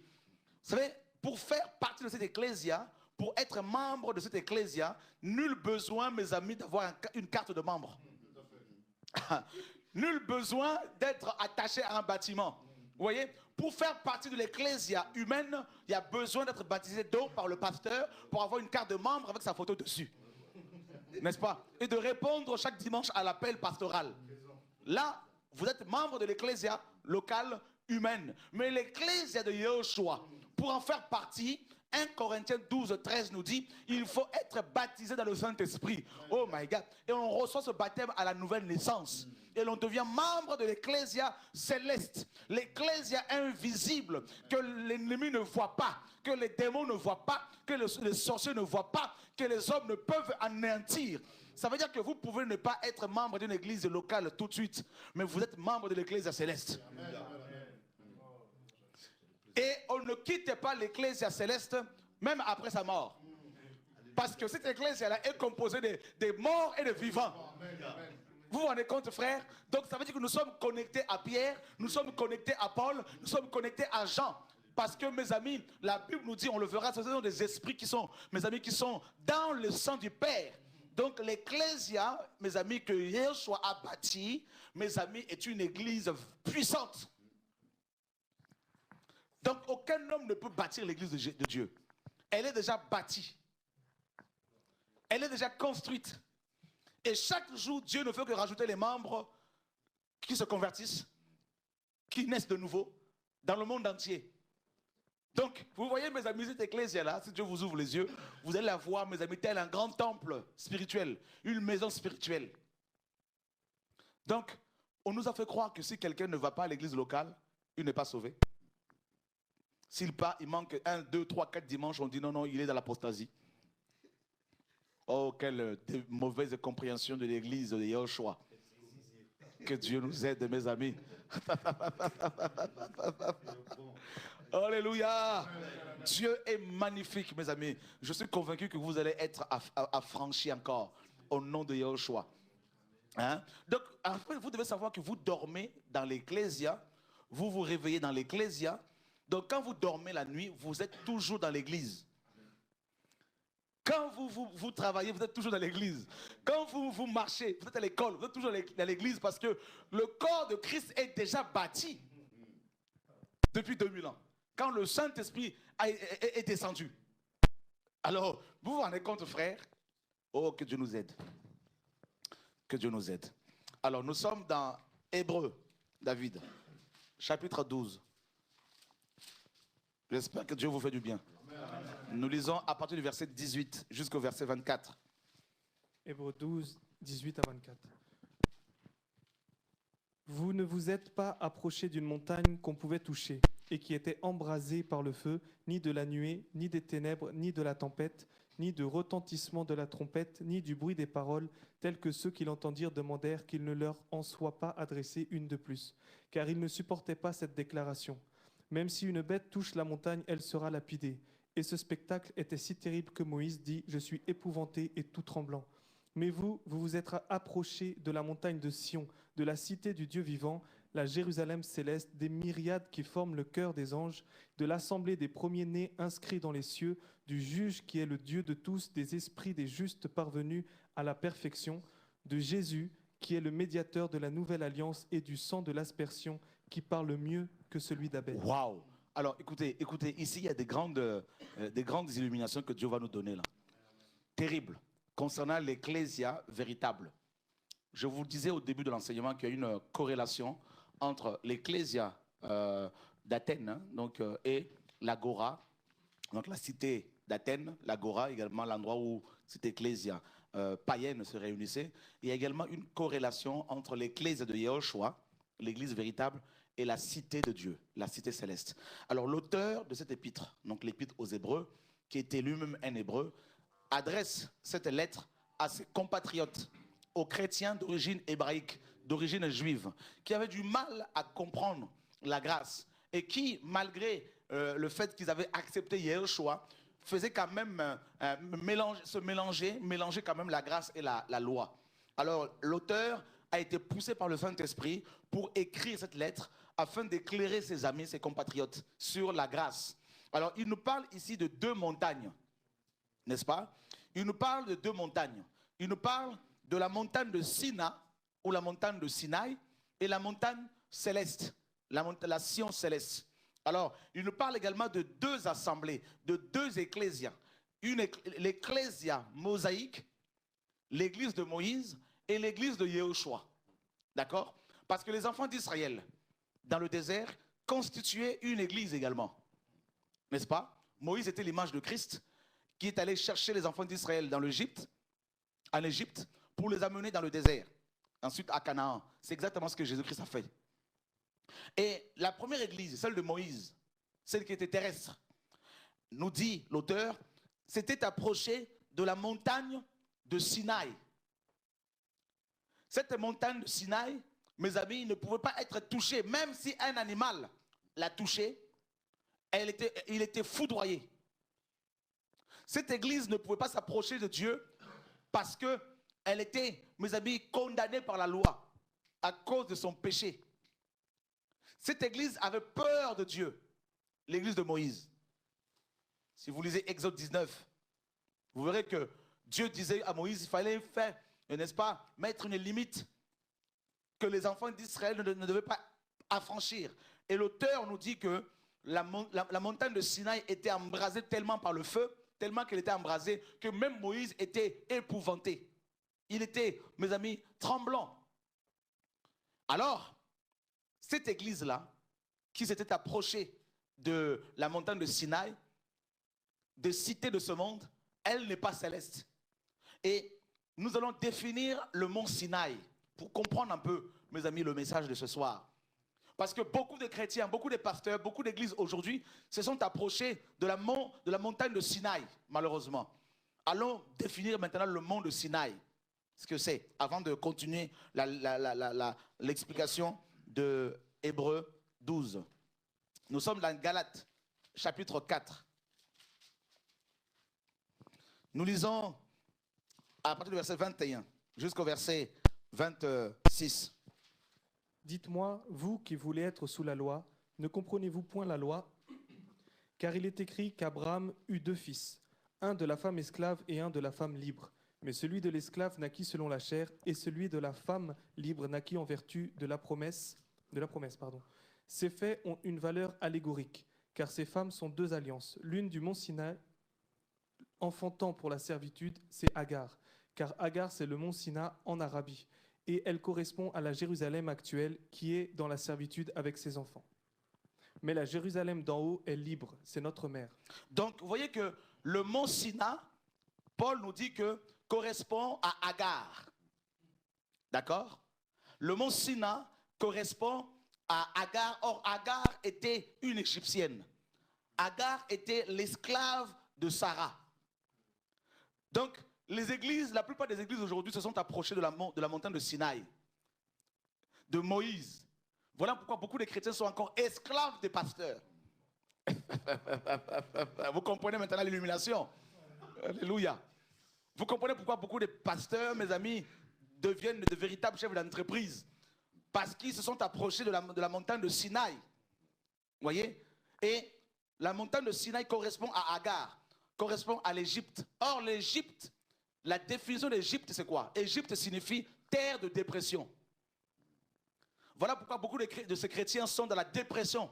Vous savez, pour faire partie de cette ecclésia, pour être membre de cette ecclésia, nul besoin, mes amis, d'avoir une carte de membre. Nul besoin d'être attaché à un bâtiment. Vous voyez, pour faire partie de l'ecclésia humaine, il y a besoin d'être baptisé d'eau par le pasteur pour avoir une carte de membre avec sa photo dessus. N'est-ce pas? Et de répondre chaque dimanche à l'appel pastoral. Là, vous êtes membre de l'ecclésia locale humaine. Mais l'ecclésia de Yahushua, pour en faire partie, 1 Corinthiens 12, 13 nous dit, il faut être baptisé dans le Saint-Esprit. Oh my God. Et on reçoit ce baptême à la nouvelle naissance. Et l'on devient membre de l'Ecclésia céleste. L'Ecclésia invisible que l'ennemi ne voit pas, que les démons ne voient pas, que les sorciers ne voient pas, que les hommes ne peuvent anéantir. Ça veut dire que vous pouvez ne pas être membre d'une église locale tout de suite, mais vous êtes membre de l'Ecclésia céleste. Et on ne quitte pas l'Ecclésia céleste même après sa mort. Parce que cette Ecclésia-là est composée des morts et des vivants. Vous vous rendez compte, frère? Donc ça veut dire que nous sommes connectés à Pierre, nous sommes connectés à Paul, nous sommes connectés à Jean. Parce que, mes amis, la Bible nous dit, on le verra, ce sont des esprits qui sont, mes amis, qui sont dans le sang du Père. Donc l'Ecclésia, mes amis, que Yeshua a bâti, mes amis, est une église puissante. Donc aucun homme ne peut bâtir l'église de Dieu. Elle est déjà bâtie. Elle est déjà construite. Et chaque jour, Dieu ne fait que rajouter les membres qui se convertissent, qui naissent de nouveau dans le monde entier. Donc, vous voyez, mes amis, cette ecclésia-là, si Dieu vous ouvre les yeux, vous allez la voir, mes amis, tel un grand temple spirituel, une maison spirituelle. Donc, on nous a fait croire que si quelqu'un ne va pas à l'église locale, il n'est pas sauvé. S'il part, il manque 1, 2, 3, 4 dimanches, on dit non, non, il est dans l'apostasie. Oh, quelle mauvaise compréhension de l'église de Yeshua. Que Dieu nous aide, mes amis. Alléluia. Dieu est magnifique, mes amis. Je suis convaincu que vous allez être affranchis encore au nom de Yeshua. Hein? Donc, après, vous devez savoir que vous dormez dans l'ecclésia, vous vous réveillez dans l'ecclésia. Donc, quand vous dormez la nuit, vous êtes toujours dans l'église. Quand vous travaillez, vous êtes toujours dans l'église. Quand vous marchez, vous êtes à l'école, vous êtes toujours dans l'église parce que le corps de Christ est déjà bâti depuis 2000 ans. Quand le Saint-Esprit est descendu. Alors, vous vous rendez compte, frère? Oh, que Dieu nous aide. Que Dieu nous aide. Alors, nous sommes dans Hébreux, David, chapitre 12. J'espère que Dieu vous fait du bien. Nous lisons à partir du verset 18 jusqu'au verset 24. Hébreux 12, 18 à 24. Vous ne vous êtes pas approchés d'une montagne qu'on pouvait toucher et qui était embrasée par le feu, ni de la nuée, ni des ténèbres, ni de la tempête, ni de retentissement de la trompette, ni du bruit des paroles, tels que ceux qui l'entendirent demandèrent qu'il ne leur en soit pas adressé une de plus, car ils ne supportaient pas cette déclaration. Même si une bête touche la montagne, elle sera lapidée. Et ce spectacle était si terrible que Moïse dit « Je suis épouvanté et tout tremblant ». Mais vous vous êtes approchés de la montagne de Sion, de la cité du Dieu vivant, la Jérusalem céleste, des myriades qui forment le cœur des anges, de l'assemblée des premiers-nés inscrits dans les cieux, du juge qui est le Dieu de tous, des esprits des justes parvenus à la perfection, de Jésus qui est le médiateur de la nouvelle alliance et du sang de l'aspersion qui parle mieux que celui d'Abel. Waouh! Alors, écoutez, ici, il y a des grandes illuminations que Dieu va nous donner là. Terrible. Concernant l'ecclésia véritable. Je vous disais au début de l'enseignement qu'il y a une corrélation entre l'ecclésia d'Athènes et l'agora, donc la cité d'Athènes, l'agora, également l'endroit où cette ecclésia païenne se réunissait. Il y a également une corrélation entre l'ecclésia de Yeshua, l'église véritable, et la cité de Dieu, la cité céleste. Alors l'auteur de cette épître, donc l'épître aux Hébreux, qui était lui-même un Hébreu, adresse cette lettre à ses compatriotes, aux chrétiens d'origine hébraïque, d'origine juive, qui avaient du mal à comprendre la grâce et qui, malgré le fait qu'ils avaient accepté Yeshua, faisaient quand même mélanger quand même la grâce et la loi. Alors l'auteur a été poussé par le Saint-Esprit pour écrire cette lettre afin d'éclairer ses amis, ses compatriotes sur la grâce. Alors, il nous parle ici de 2 montagnes, n'est-ce pas? Il nous parle de 2 montagnes. Il nous parle de la montagne de Sina, ou la montagne de Sinaï, et la montagne céleste, la Sion céleste. Alors, il nous parle également de 2 assemblées, de 2 ecclésias. L'ecclésia mosaïque, l'église de Moïse, et l'église de Yeshua. D'accord? Parce que les enfants d'Israël, dans le désert, constituaient une église également. N'est-ce pas? Moïse était l'image de Christ qui est allé chercher les enfants d'Israël en Égypte, pour les amener dans le désert. Ensuite à Canaan. C'est exactement ce que Jésus-Christ a fait. Et la première église, celle de Moïse, celle qui était terrestre, nous dit l'auteur, s'était approchée de la montagne de Sinaï. Cette montagne de Sinaï, mes amis, ne pouvait pas être touchée, même si un animal l'a touchée, il était foudroyé. Cette église ne pouvait pas s'approcher de Dieu parce qu'elle était, mes amis, condamnée par la loi à cause de son péché. Cette église avait peur de Dieu, l'église de Moïse. Si vous lisez Exode 19, vous verrez que Dieu disait à Moïse, il fallait faire, n'est-ce pas, mettre une limite que les enfants d'Israël ne devaient pas affranchir. Et l'auteur nous dit que la montagne de Sinaï était embrasée tellement par le feu, tellement qu'elle était embrasée, que même Moïse était épouvanté. Il était, mes amis, tremblant. Alors, cette église-là, qui s'était approchée de la montagne de Sinaï, de cité de ce monde, elle n'est pas céleste. Et nous allons définir le mont Sinaï pour comprendre un peu, mes amis, le message de ce soir. Parce que beaucoup de chrétiens, beaucoup de pasteurs, beaucoup d'églises aujourd'hui se sont approchés de la montagne de Sinaï, malheureusement. Allons définir maintenant le mont de Sinaï, ce que c'est, avant de continuer l'explication de Hébreux 12. Nous sommes dans Galates, chapitre 4. Nous lisons à partir du verset 21 jusqu'au verset 26. Dites-moi, vous qui voulez être sous la loi, ne comprenez-vous point la loi? Car il est écrit qu'Abraham eut 2 fils, un de la femme esclave et un de la femme libre. Mais celui de l'esclave naquit selon la chair, et celui de la femme libre naquit en vertu de la promesse. Ces faits ont une valeur allégorique, car ces femmes sont 2 alliances. L'une du mont Sinaï, enfantant pour la servitude, c'est Agar, car Agar c'est le mont Sinaï en Arabie, et elle correspond à la Jérusalem actuelle qui est dans la servitude avec ses enfants. Mais la Jérusalem d'en haut est libre, c'est notre mère. Donc, vous voyez que le mont Sinaï, Paul nous dit que correspond à Agar. D'accord? Le mont Sinaï correspond à Agar. Or, Agar était une Égyptienne. Agar était l'esclave de Sarah. Donc, les églises, la plupart des églises aujourd'hui se sont approchées de la montagne de Sinaï, de Moïse. Voilà pourquoi beaucoup de chrétiens sont encore esclaves des pasteurs. Vous comprenez maintenant l'illumination? Alléluia. Vous comprenez pourquoi beaucoup de pasteurs, mes amis, deviennent de véritables chefs d'entreprise? Parce qu'ils se sont approchés de la montagne de Sinaï. Vous voyez? Et la montagne de Sinaï correspond à Agar, correspond à l'Égypte. Or, l'Égypte, la définition d'Égypte, c'est quoi? Égypte signifie terre de dépression. Voilà pourquoi beaucoup de ces chrétiens sont dans la dépression.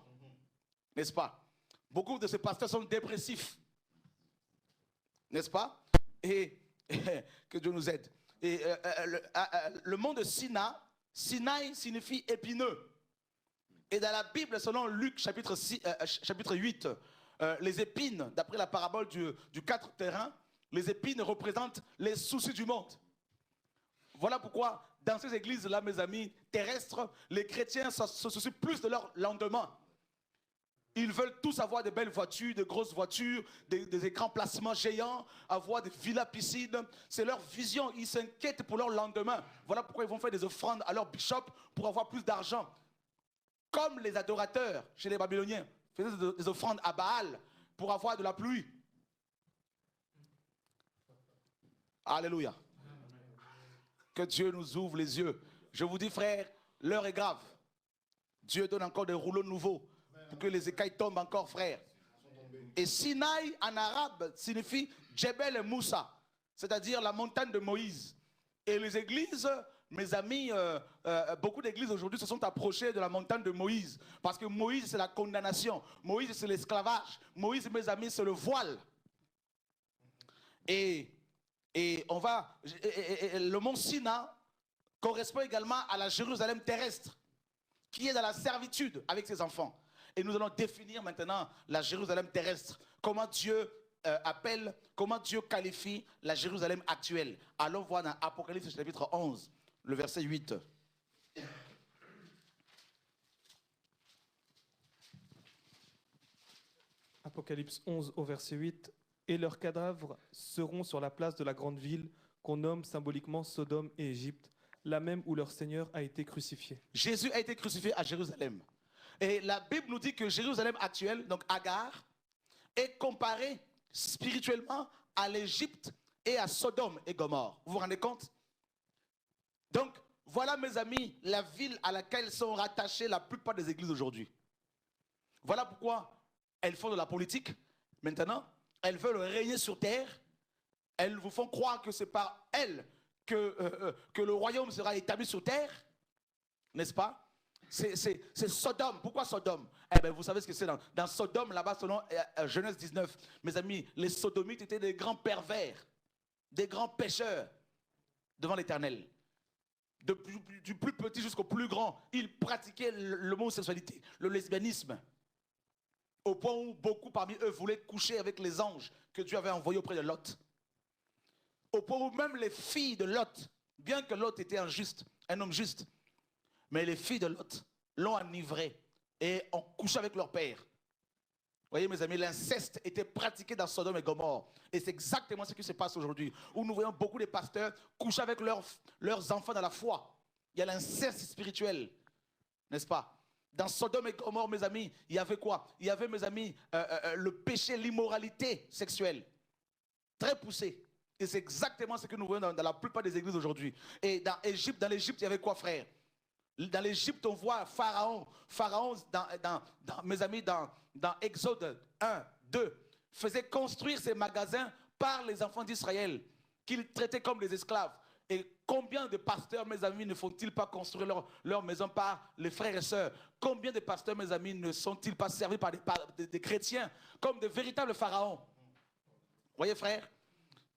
N'est-ce pas? Beaucoup de ces pasteurs sont dépressifs. N'est-ce pas? Et que Dieu nous aide. Et le mont de Sinaï, Sinaï signifie épineux. Et dans la Bible, selon Luc chapitre 8, les épines, d'après la parabole du 4 terrains, les épines représentent les soucis du monde. Voilà pourquoi, dans ces églises-là, mes amis terrestres, les chrétiens se soucient plus de leur lendemain. Ils veulent tous avoir de belles voitures, de grosses voitures, des écrans placements géants, avoir des villas piscines. C'est leur vision. Ils s'inquiètent pour leur lendemain. Voilà pourquoi ils vont faire des offrandes à leur bishop pour avoir plus d'argent. Comme les adorateurs chez les Babyloniens faisaient des offrandes à Baal pour avoir de la pluie. Alléluia. Que Dieu nous ouvre les yeux. Je vous dis, frère, l'heure est grave. Dieu donne encore des rouleaux nouveaux pour que les écailles tombent encore, frère. Et Sinaï en arabe signifie Djebel et Moussa, c'est-à-dire la montagne de Moïse. Et les églises, mes amis, beaucoup d'églises aujourd'hui se sont approchées de la montagne de Moïse. Parce que Moïse, c'est la condamnation. Moïse, c'est l'esclavage. Moïse, mes amis, c'est le voile. Et le mont Sinaï correspond également à la Jérusalem terrestre, qui est dans la servitude avec ses enfants. Et nous allons définir maintenant la Jérusalem terrestre. comment Dieu appelle, comment Dieu qualifie la Jérusalem actuelle. Allons voir dans Apocalypse chapitre 11, le verset 8. Apocalypse 11 au verset 8. Et leurs cadavres seront sur la place de la grande ville qu'on nomme symboliquement Sodome et Égypte, la même où leur Seigneur a été crucifié. Jésus a été crucifié à Jérusalem. Et la Bible nous dit que Jérusalem actuelle, donc Agar, est comparée spirituellement à l'Égypte et à Sodome et Gomorrhe. Vous vous rendez compte? Donc, voilà mes amis, la ville à laquelle sont rattachées la plupart des églises aujourd'hui. Voilà pourquoi elles font de la politique. Maintenant, elles veulent régner sur terre. Elles vous font croire que c'est par elles que le royaume sera établi sur terre. N'est-ce pas? C'est Sodome. Pourquoi Sodome? Eh bien, vous savez ce que c'est dans Sodome, là-bas, selon Genèse 19. Mes amis, les Sodomites étaient des grands pervers, des grands pécheurs devant l'Éternel. Du plus petit jusqu'au plus grand, ils pratiquaient l'homosexualité, le lesbianisme. Au point où beaucoup parmi eux voulaient coucher avec les anges que Dieu avait envoyés auprès de Lot. Au point où même les filles de Lot, bien que Lot était un homme juste, mais les filles de Lot l'ont enivré et ont couché avec leur père. Vous voyez mes amis, l'inceste était pratiqué dans Sodome et Gomorrhe. Et c'est exactement ce qui se passe aujourd'hui, où nous voyons beaucoup de pasteurs coucher avec leurs enfants dans la foi. Il y a l'inceste spirituel, n'est-ce pas? Dans Sodome et Gomorrhe, mes amis, il y avait quoi? Il y avait, mes amis, le péché, l'immoralité sexuelle. Très poussé. Et c'est exactement ce que nous voyons dans la plupart des églises aujourd'hui. Et dans l'Égypte, il y avait quoi, frère? Dans l'Égypte, on voit Pharaon. Pharaon, mes amis, dans Exode 1, 2, faisait construire ses magasins par les enfants d'Israël, qu'il traitait comme des esclaves. Et combien de pasteurs, mes amis, ne font-ils pas construire leur maison par les frères et sœurs? Combien de pasteurs, mes amis, ne sont-ils pas servis par des chrétiens comme de véritables pharaons? Vous voyez, frère?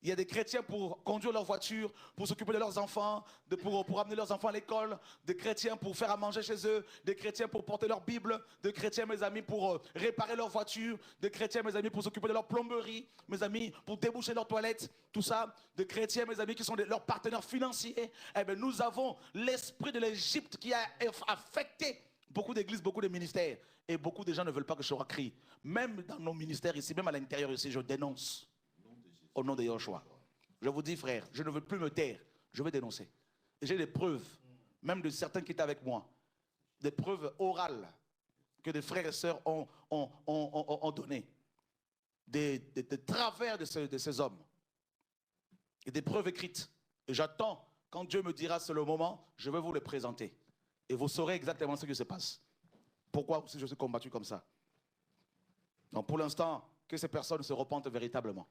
Il y a des chrétiens pour conduire leur voiture, pour s'occuper de leurs enfants, pour amener leurs enfants à l'école, des chrétiens pour faire à manger chez eux, des chrétiens pour porter leur Bible, des chrétiens, mes amis, pour réparer leur voiture, des chrétiens, mes amis, pour s'occuper de leur plomberie, mes amis, pour déboucher leurs toilettes, tout ça, des chrétiens, mes amis, qui sont leurs partenaires financiers. Eh bien, nous avons l'esprit de l'Égypte qui a affecté beaucoup d'églises, beaucoup de ministères. Et beaucoup de gens ne veulent pas que je crie. Même dans nos ministères ici, même à l'intérieur ici, je dénonce. Au nom de Yahushua. Je vous dis, frère, je ne veux plus me taire. Je vais dénoncer. Et j'ai des preuves, même de certains qui étaient avec moi, des preuves orales que des frères et sœurs ont données. Des travers de ces hommes. Et des preuves écrites. Et j'attends, quand Dieu me dira c'est le moment, je vais vous les présenter. Et vous saurez exactement ce qui se passe. Pourquoi aussi je suis combattu comme ça. Donc pour l'instant, que ces personnes se repentent véritablement.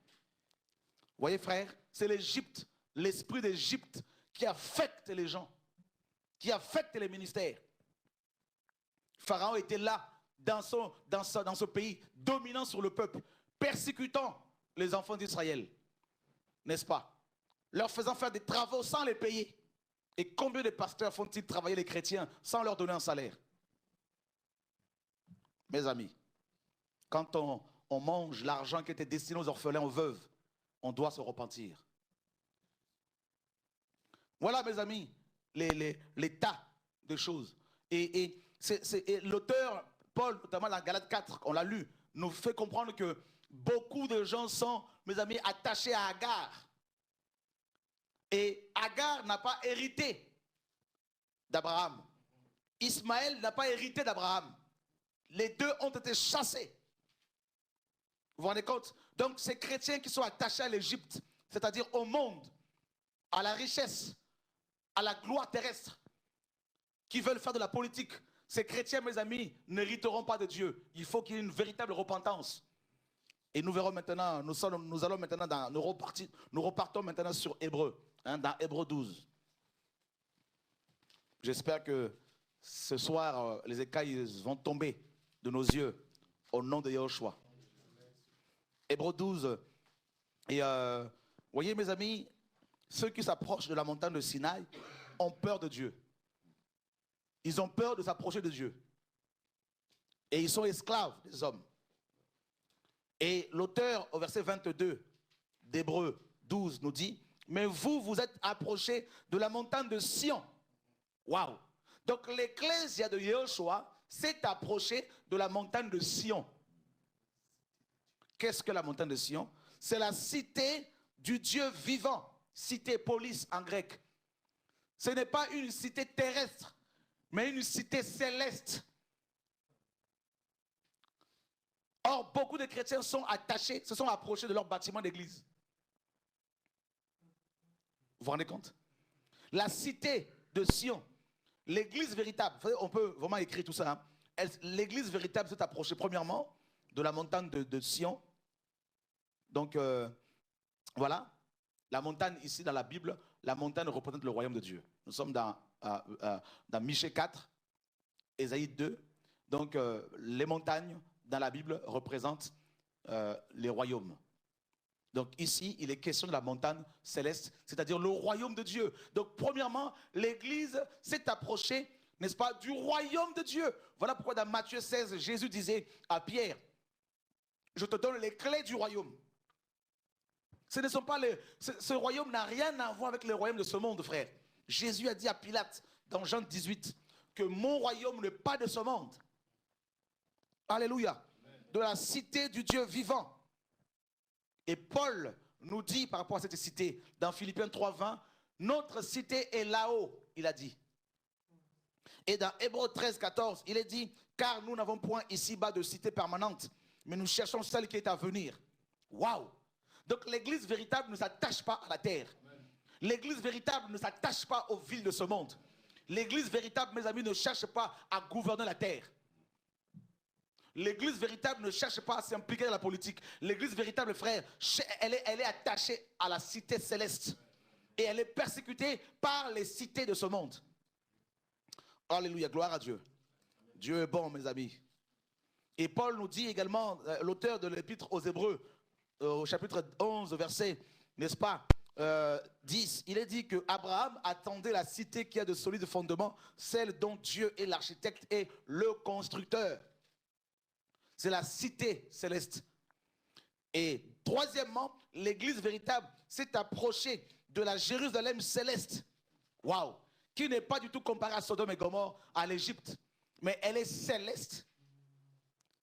Vous voyez, frère, c'est l'Égypte, l'esprit d'Égypte qui affecte les gens, qui affecte les ministères. Pharaon était là, dans ce pays, dominant sur le peuple, persécutant les enfants d'Israël, n'est-ce pas? Leur faisant faire des travaux sans les payer. Et combien de pasteurs font-ils travailler les chrétiens sans leur donner un salaire? Mes amis, quand on mange l'argent qui était destiné aux orphelins, aux veuves, on doit se repentir. Voilà, mes amis, les tas de choses. Et l'auteur, Paul, notamment dans Galates 4, on l'a lu, nous fait comprendre que beaucoup de gens sont, mes amis, attachés à Agar. Et Agar n'a pas hérité d'Abraham. Ismaël n'a pas hérité d'Abraham. Les deux ont été chassés. Vous vous rendez compte? Donc, ces chrétiens qui sont attachés à l'Égypte, c'est-à-dire au monde, à la richesse, à la gloire terrestre, qui veulent faire de la politique, ces chrétiens, mes amis, n'hériteront pas de Dieu. Il faut qu'il y ait une véritable repentance. Et nous verrons maintenant, nous repartons maintenant sur Hébreu, dans Hébreu 12. J'espère que ce soir, les écailles vont tomber de nos yeux, au nom de Yahushua. Hébreu 12. Et voyez, mes amis, ceux qui s'approchent de la montagne de Sinaï ont peur de Dieu. Ils ont peur de s'approcher de Dieu. Et ils sont esclaves des hommes. Et l'auteur, au verset 22 d'Hébreux 12, nous dit, mais vous, vous êtes approchés de la montagne de Sion. Waouh! Donc l'ecclésia de Yehoshua s'est approchée de la montagne de Sion. Qu'est-ce que la montagne de Sion? C'est la cité du Dieu vivant, cité polis en grec. Ce n'est pas une cité terrestre, mais une cité céleste. Or, beaucoup de chrétiens sont attachés, se sont approchés de leur bâtiment d'église. Vous vous rendez compte? La cité de Sion, l'église véritable, on peut vraiment écrire tout ça. Hein? L'église véritable s'est approchée premièrement de la montagne de Sion. Donc, voilà. La montagne ici dans la Bible, la montagne représente le royaume de Dieu. Nous sommes dans Michée 4, Ésaïe 2. Donc, les montagnes dans la Bible représentent les royaumes. Donc ici, il est question de la montagne céleste, c'est-à-dire le royaume de Dieu. Donc premièrement, l'Église s'est approchée, n'est-ce pas, du royaume de Dieu. Voilà pourquoi dans Matthieu 16, Jésus disait à Pierre, je te donne les clés du royaume. Ce royaume n'a rien à voir avec le royaume de ce monde, frère. Jésus a dit à Pilate, dans Jean 18, que mon royaume n'est pas de ce monde. Alléluia. De la cité du Dieu vivant. Et Paul nous dit par rapport à cette cité, dans Philippiens 3:20, notre cité est là-haut, il a dit. Et dans Hébreux 13:14, il est dit, car nous n'avons point ici-bas de cité permanente, mais nous cherchons celle qui est à venir. Waouh! Donc l'église véritable ne s'attache pas à la terre. L'église véritable ne s'attache pas aux villes de ce monde. L'église véritable, mes amis, ne cherche pas à gouverner la terre. L'église véritable ne cherche pas à s'impliquer dans la politique. L'église véritable, frère, elle est attachée à la cité céleste. Et elle est persécutée par les cités de ce monde. Alléluia, gloire à Dieu. Dieu est bon, mes amis. Et Paul nous dit également, l'auteur de l'épître aux Hébreux, au chapitre 11, verset, n'est-ce pas, 10, il est dit que Abraham attendait la cité qui a de solides fondements, celle dont Dieu est l'architecte et le constructeur. C'est la cité céleste. Et troisièmement, l'église véritable s'est approchée de la Jérusalem céleste. Waouh! Qui n'est pas du tout comparée à Sodome et Gomorrhe, à l'Égypte. Mais elle est céleste.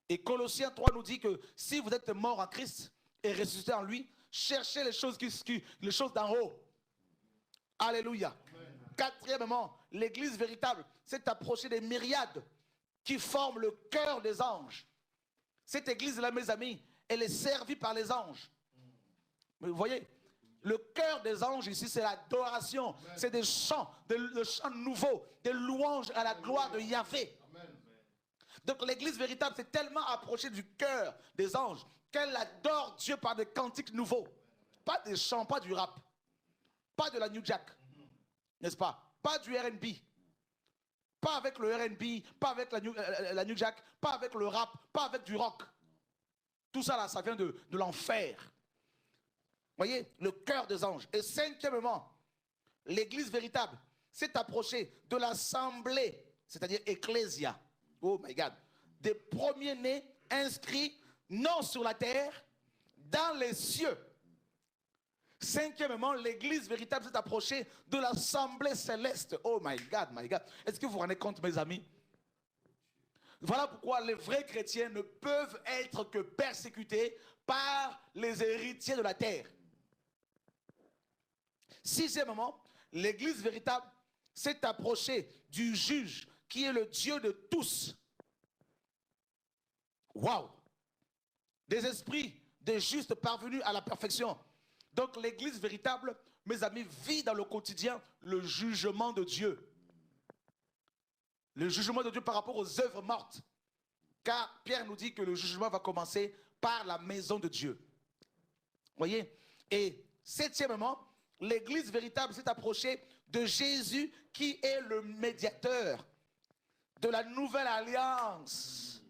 Et Colossiens 3 nous dit que si vous êtes mort en Christ et ressuscité en lui, cherchez les choses d'en haut. Alléluia. Quatrièmement, l'église véritable s'est approchée des myriades qui forment le cœur des anges. Cette église-là, mes amis, elle est servie par les anges. Vous voyez, le cœur des anges ici, c'est l'adoration. C'est des chants nouveaux, des louanges à la gloire de Yahvé. Donc l'église véritable s'est tellement approchée du cœur des anges qu'elle adore Dieu par des cantiques nouveaux. Pas des chants, pas du rap, pas de la New Jack, n'est-ce pas? Pas du R&B. Pas avec le R&B, pas avec la New Jack, pas avec le rap, pas avec du rock. Tout ça là, ça vient de l'enfer. Vous voyez, le cœur des anges. Et cinquièmement, l'église véritable s'est approchée de l'assemblée, c'est-à-dire ecclésia. Oh my God. Des premiers-nés inscrits non sur la terre, dans les cieux. Cinquièmement, l'église véritable s'est approchée de l'assemblée céleste. Oh my God, my God. Est-ce que vous vous rendez compte, mes amis? Voilà pourquoi les vrais chrétiens ne peuvent être que persécutés par les héritiers de la terre. Sixièmement, l'église véritable s'est approchée du juge qui est le Dieu de tous. Waouh! Des esprits, des justes parvenus à la perfection. Donc l'église véritable, mes amis, vit dans le quotidien le jugement de Dieu. Le jugement de Dieu par rapport aux œuvres mortes. Car Pierre nous dit que le jugement va commencer par la maison de Dieu. Vous voyez? Et septièmement, l'église véritable s'est approchée de Jésus qui est le médiateur de la nouvelle alliance.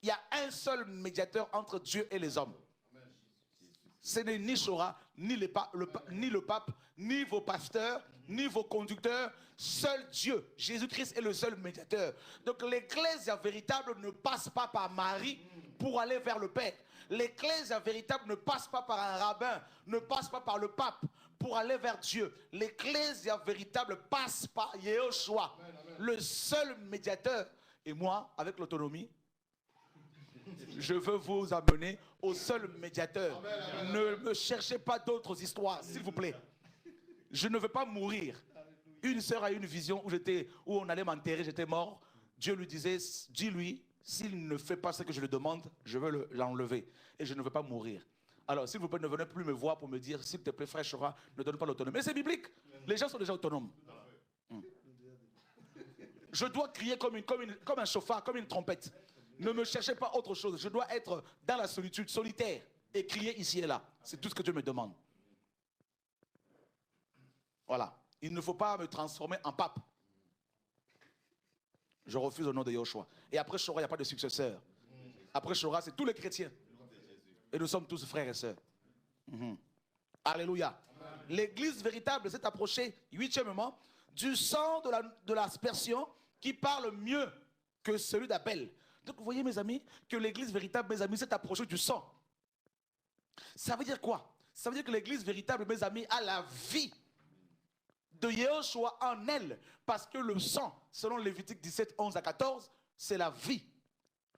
Il y a un seul médiateur entre Dieu et les hommes. Ce n'est ni Chora, ni le pape, ni vos pasteurs, ni vos conducteurs. Seul Dieu, Jésus-Christ est le seul médiateur. Donc l'église véritable ne passe pas par Marie pour aller vers le Père. L'ecclésia véritable ne passe pas par un rabbin, ne passe pas par le pape pour aller vers Dieu. L'ecclésia véritable passe par Yeshua, le seul médiateur. Et moi, avec l'autonomie, je veux vous amener au seul médiateur. Ne me cherchez pas d'autres histoires, s'il vous plaît. Je ne veux pas mourir. Une sœur a eu une vision où on allait m'enterrer, j'étais mort. Dieu lui disait, dis-lui, s'il ne fait pas ce que je lui demande, je veux l'enlever. Et je ne veux pas mourir. Alors, s'il vous plaît, ne venez plus me voir pour me dire, s'il te plaît, frère Chora, ne donne pas l'autonomie. Mais c'est biblique. Les gens sont déjà autonomes. Je dois crier comme un chauffard, comme une trompette. Ne me cherchez pas autre chose. Je dois être dans la solitude, solitaire, et crier ici et là. C'est tout ce que Dieu me demande. Voilà. Il ne faut pas me transformer en pape. Je refuse au nom de Yeshua. Et après Chora, il n'y a pas de successeur. Après Chora, c'est tous les chrétiens. Et nous sommes tous frères et sœurs. Alléluia. L'église véritable s'est approchée, huitièmement, du sang de l'aspersion qui parle mieux que celui d'Abel. Donc vous voyez mes amis, que l'église véritable, mes amis, s'est approchée du sang. Ça veut dire quoi? Ça veut dire que l'église véritable, mes amis, a la vie de Yeshua en elle. Parce que le sang, selon Lévitique 17, 11 à 14, c'est la vie.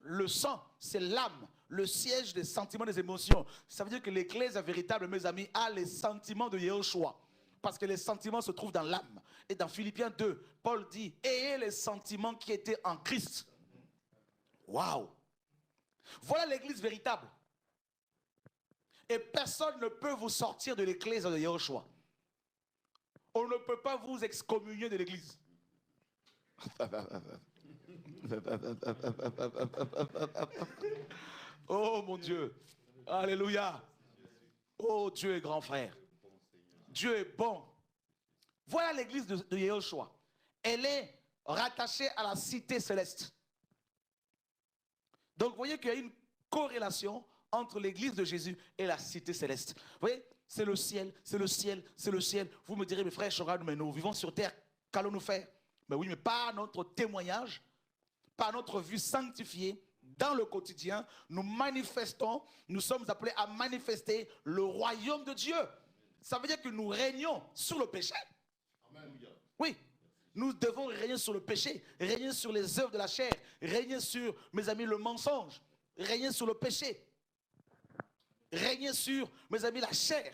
Le sang, c'est l'âme, le siège des sentiments, des émotions. Ça veut dire que l'église véritable, mes amis, a les sentiments de Yeshua. Parce que les sentiments se trouvent dans l'âme. Et dans Philippiens 2, Paul dit, ayez les sentiments qui étaient en Christ. Waouh! Voilà l'église véritable. Et personne ne peut vous sortir de l'église de Yeshua. On ne peut pas vous excommunier de l'église. Oh mon Dieu. Alléluia. Oh Dieu est grand frère. Dieu est bon. Voilà l'église de Yeshua. Elle est rattachée à la cité céleste. Donc vous voyez qu'il y a une corrélation entre l'église de Jésus et la cité céleste. Vous voyez, c'est le ciel, c'est le ciel, c'est le ciel. Vous me direz, mes frères Chora, mais nous vivons sur terre, qu'allons-nous faire? Mais oui, mais par notre témoignage, par notre vie sanctifiée, dans le quotidien, nous manifestons, nous sommes appelés à manifester le royaume de Dieu. Ça veut dire que nous régnons sur le péché. Oui, nous devons régner sur le péché, régner sur les œuvres de la chair, régner sur, mes amis, le mensonge, régner sur le péché, régner sur, mes amis, la chair.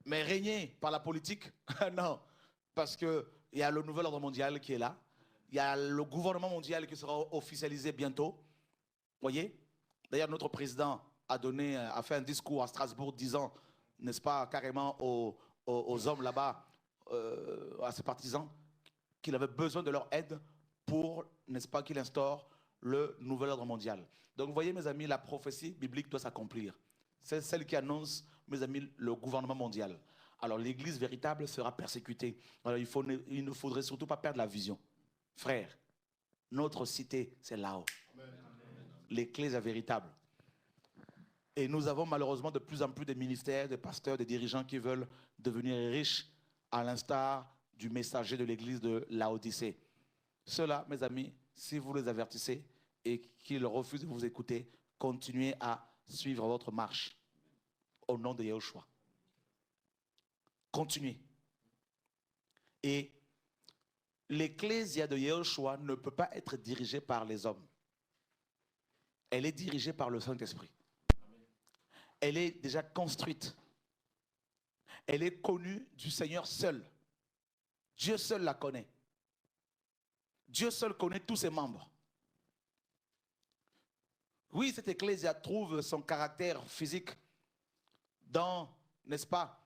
Mais régner par la politique, non, parce qu'il y a le nouvel ordre mondial qui est là, il y a le gouvernement mondial qui sera officialisé bientôt. Voyez, d'ailleurs notre président a fait un discours à Strasbourg disant, n'est-ce pas, carrément aux hommes là-bas, à ses partisans, qu'il avait besoin de leur aide pour, n'est-ce pas, qu'il instaure le nouvel ordre mondial. Donc vous voyez mes amis, la prophétie biblique doit s'accomplir. C'est celle qui annonce, mes amis, le gouvernement mondial. Alors l'église véritable sera persécutée. Alors il ne faudrait surtout pas perdre la vision. Frère, notre cité, c'est là-haut. L'église véritable. Et nous avons malheureusement de plus en plus de ministères, de pasteurs, de dirigeants qui veulent devenir riches à l'instar du messager de l'église de Laodicée. Ceux-là, mes amis, si vous les avertissez et qu'ils refusent de vous écouter, continuez à suivre votre marche au nom de Yeshua. Continuez. Et l'ecclésia de Yeshua ne peut pas être dirigée par les hommes. Elle est dirigée par le Saint-Esprit. Elle est déjà construite. Elle est connue du Seigneur seul. Dieu seul la connaît. Dieu seul connaît tous ses membres. Oui, cette ecclésia trouve son caractère physique dans, n'est-ce pas,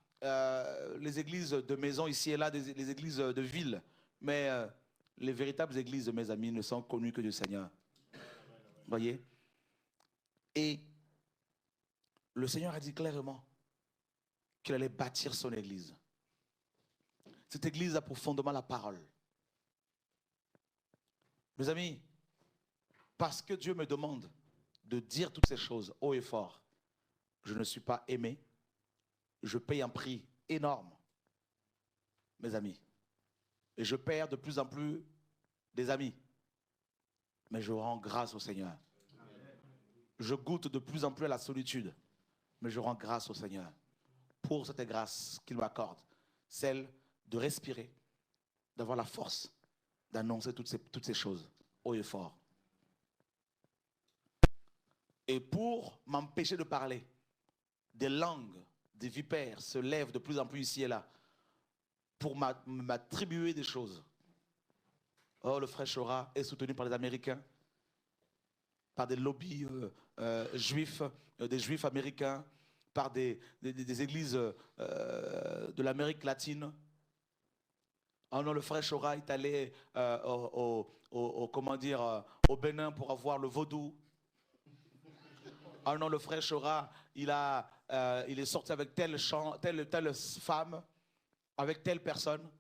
les églises de maison ici et là, les églises de ville. Mais les véritables églises, mes amis, ne sont connues que du Seigneur. Voyez? Et le Seigneur a dit clairement qu'il allait bâtir son église. Cette église a pour fondement la parole. Mes amis, parce que Dieu me demande de dire toutes ces choses haut et fort, je ne suis pas aimé, je paye un prix énorme, mes amis. Et je perds de plus en plus des amis. Mais je rends grâce au Seigneur. je goûte de plus en plus à la solitude. Mais je rends grâce au Seigneur pour cette grâce qu'il m'accorde. Celle de respirer, d'avoir la force d'annoncer toutes ces choses haut et fort. Et pour m'empêcher de parler, des langues, des vipères se lèvent de plus en plus ici et là pour m'attribuer des choses. Oh, le frère Chora est soutenu par les Américains, par des lobbies juifs, des juifs américains, par des églises de l'Amérique latine. Oh non, le frère Chora est allé au Bénin pour avoir le vaudou. Oh non, le frère Chora, il est sorti avec telle femme, avec telle personne.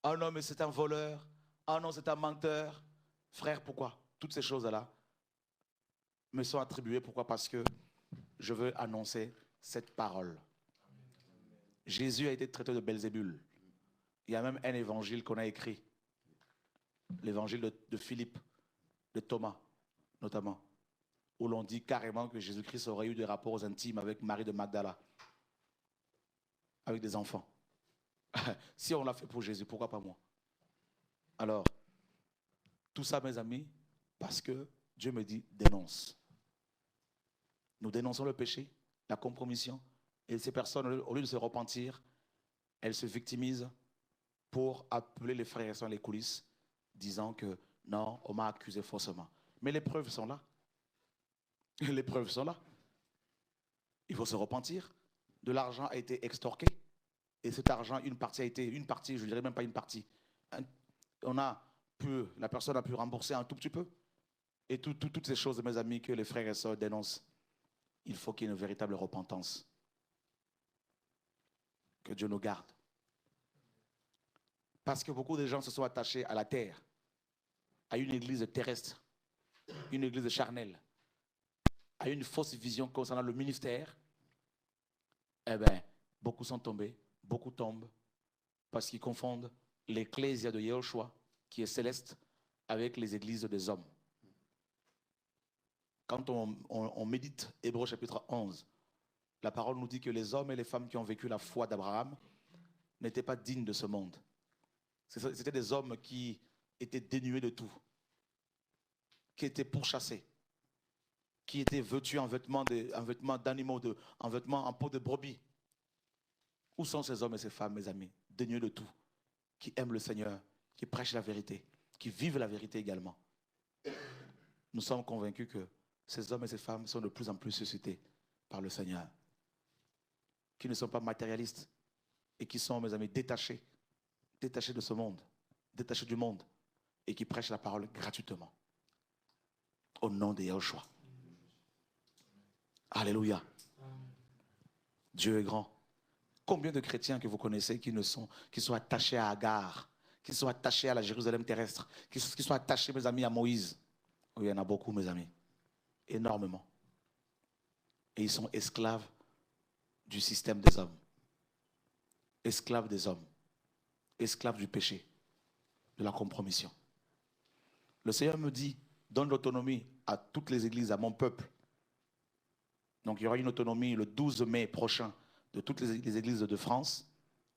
Oh non, mais c'est un voleur. Oh non, c'est un menteur. Frère, pourquoi? Toutes ces choses-là me sont attribuées. Pourquoi? Parce que je veux annoncer cette parole. Jésus a été traité de Belzébul. Il y a même un évangile qu'on a écrit. L'évangile de Philippe, de Thomas, notamment, où l'on dit carrément que Jésus-Christ aurait eu des rapports intimes avec Marie de Magdala, avec des enfants. Si on l'a fait pour Jésus, pourquoi pas moi? Alors, tout ça, mes amis, parce que Dieu me dit, dénonce. Nous dénonçons le péché, la compromission, et ces personnes, au lieu de se repentir, elles se victimisent pour appeler les frères et sœurs dans les coulisses, disant que non, on m'a accusé faussement. Mais les preuves sont là. Les preuves sont là. Il faut se repentir. De l'argent a été extorqué. Et cet argent, une partie, je ne dirais même pas une partie. La personne a pu rembourser un tout petit peu. Et toutes ces choses, mes amis, que les frères et sœurs dénoncent, il faut qu'il y ait une véritable repentance. Que Dieu nous garde. Parce que beaucoup de gens se sont attachés à la terre, à une église terrestre, une église charnelle, à une fausse vision concernant le ministère. Eh bien, beaucoup sont tombés, beaucoup tombent, parce qu'ils confondent l'ecclésia de Yahushua, qui est céleste, avec les églises des hommes. Quand on médite Hébreux chapitre 11, la parole nous dit que les hommes et les femmes qui ont vécu la foi d'Abraham n'étaient pas dignes de ce monde. C'était des hommes qui étaient dénués de tout, qui étaient pourchassés, qui étaient vêtus en vêtements d'animaux, en vêtements en peau de brebis. Où sont ces hommes et ces femmes, mes amis, dénués de tout, qui aiment le Seigneur, qui prêchent la vérité, qui vivent la vérité également? Nous sommes convaincus que ces hommes et ces femmes sont de plus en plus suscités par le Seigneur, qui ne sont pas matérialistes et qui sont, mes amis, détachés de ce monde, détachés du monde, et qui prêchent la parole gratuitement. Au nom de Yahushua. Alléluia. Dieu est grand. Combien de chrétiens que vous connaissez qui sont attachés à Agar, qui sont attachés à la Jérusalem terrestre, qui sont attachés, mes amis, à Moïse? Oui, il y en a beaucoup, mes amis. Énormément. Et ils sont esclaves du système des hommes. Esclaves des hommes. Esclaves du péché, de la compromission. Le Seigneur me dit, donne l'autonomie à toutes les églises, à mon peuple. Donc il y aura une autonomie le 12 mai prochain de toutes les églises de France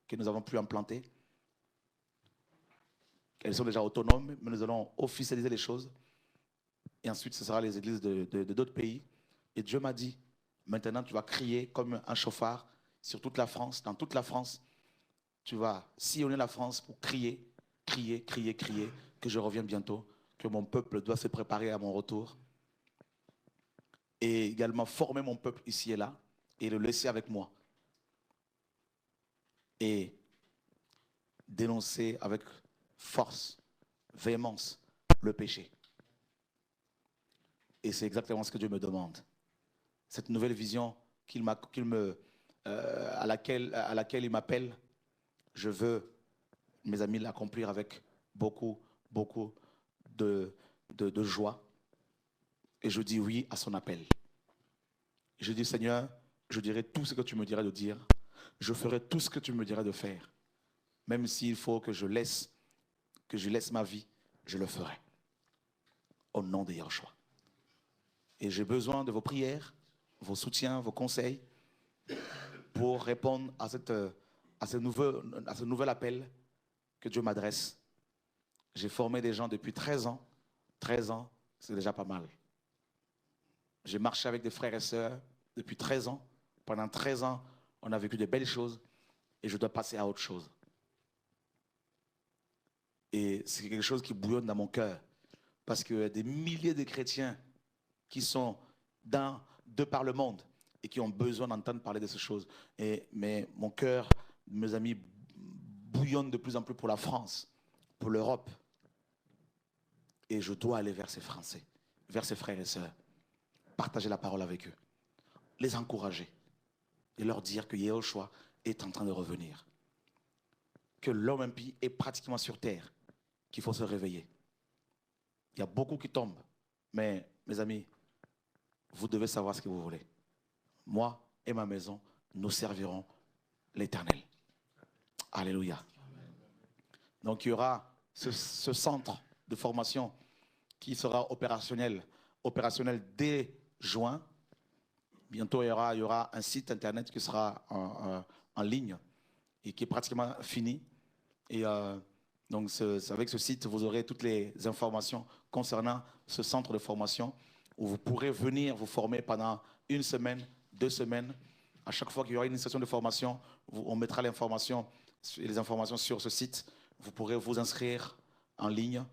que nous avons pu implanter. Elles sont déjà autonomes, mais nous allons officialiser les choses. Et ensuite, ce sera les églises de d'autres pays. Et Dieu m'a dit, maintenant tu vas crier comme un chauffard sur toute la France, dans toute la France. Tu vas sillonner la France pour crier, crier, crier, crier, que je reviens bientôt, que mon peuple doit se préparer à mon retour. Et également former mon peuple ici et là, et le laisser avec moi. Et dénoncer avec force, véhémence, le péché. Et c'est exactement ce que Dieu me demande. Cette nouvelle vision à laquelle il m'appelle, je veux, mes amis, l'accomplir avec beaucoup, beaucoup de joie. Et je dis oui à son appel. Je dis, Seigneur, je dirai tout ce que tu me diras de dire. Je ferai tout ce que tu me diras de faire. Même s'il faut que je laisse ma vie, je le ferai. Au nom de Yahushua. Et j'ai besoin de vos prières, vos soutiens, vos conseils pour répondre à ce nouvel appel que Dieu m'adresse. J'ai formé des gens depuis 13 ans. 13 ans, c'est déjà pas mal. J'ai marché avec des frères et sœurs depuis 13 ans. Pendant 13 ans, on a vécu de belles choses et je dois passer à autre chose. Et c'est quelque chose qui bouillonne dans mon cœur parce qu'il y a des milliers de chrétiens qui sont de par le monde et qui ont besoin d'entendre parler de ces choses. Mais mon cœur, mes amis, bouillonne de plus en plus pour la France, pour l'Europe. Et je dois aller vers ces Français, vers ces frères et sœurs, partager la parole avec eux, les encourager et leur dire que Yahushua est en train de revenir. Que l'homme impie est pratiquement sur terre, qu'il faut se réveiller. Il y a beaucoup qui tombent, mais mes amis, vous devez savoir ce que vous voulez. Moi et ma maison, nous servirons l'Éternel. Alléluia. Donc il y aura ce centre de formation qui sera opérationnel dès juin. Bientôt, il y aura un site internet qui sera en ligne et qui est pratiquement fini. Et donc, avec ce site, vous aurez toutes les informations concernant ce centre de formation où vous pourrez venir vous former pendant 1 semaine, 2 semaines. À chaque fois qu'il y aura une session de formation, on mettra les informations sur ce site. Vous pourrez vous inscrire en ligne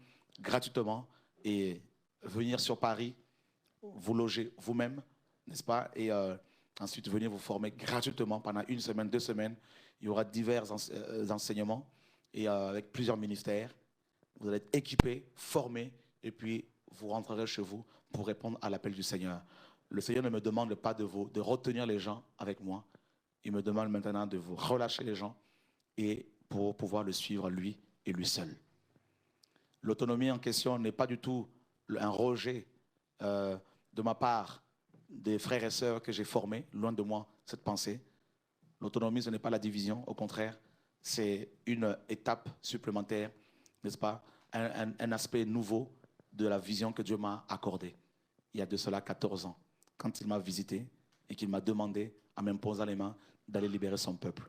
gratuitement et venir sur Paris, vous loger vous-même, n'est-ce pas? Et ensuite venir vous former gratuitement pendant 1 semaine, 2 semaines. Il y aura divers enseignements et avec plusieurs ministères. Vous allez être équipés, formés et puis vous rentrerez chez vous pour répondre à l'appel du Seigneur. Le Seigneur ne me demande pas de retenir les gens avec moi. Il me demande maintenant de vous relâcher les gens et pour pouvoir le suivre lui et lui seul. L'autonomie en question n'est pas du tout un rejet de ma part des frères et sœurs que j'ai formés. Loin de moi cette pensée. L'autonomie, ce n'est pas la division. Au contraire, c'est une étape supplémentaire, n'est-ce pas? Un aspect nouveau de la vision que Dieu m'a accordée. Il y a de cela 14 ans, quand il m'a visité et qu'il m'a demandé, en m'imposant les mains, d'aller libérer son peuple.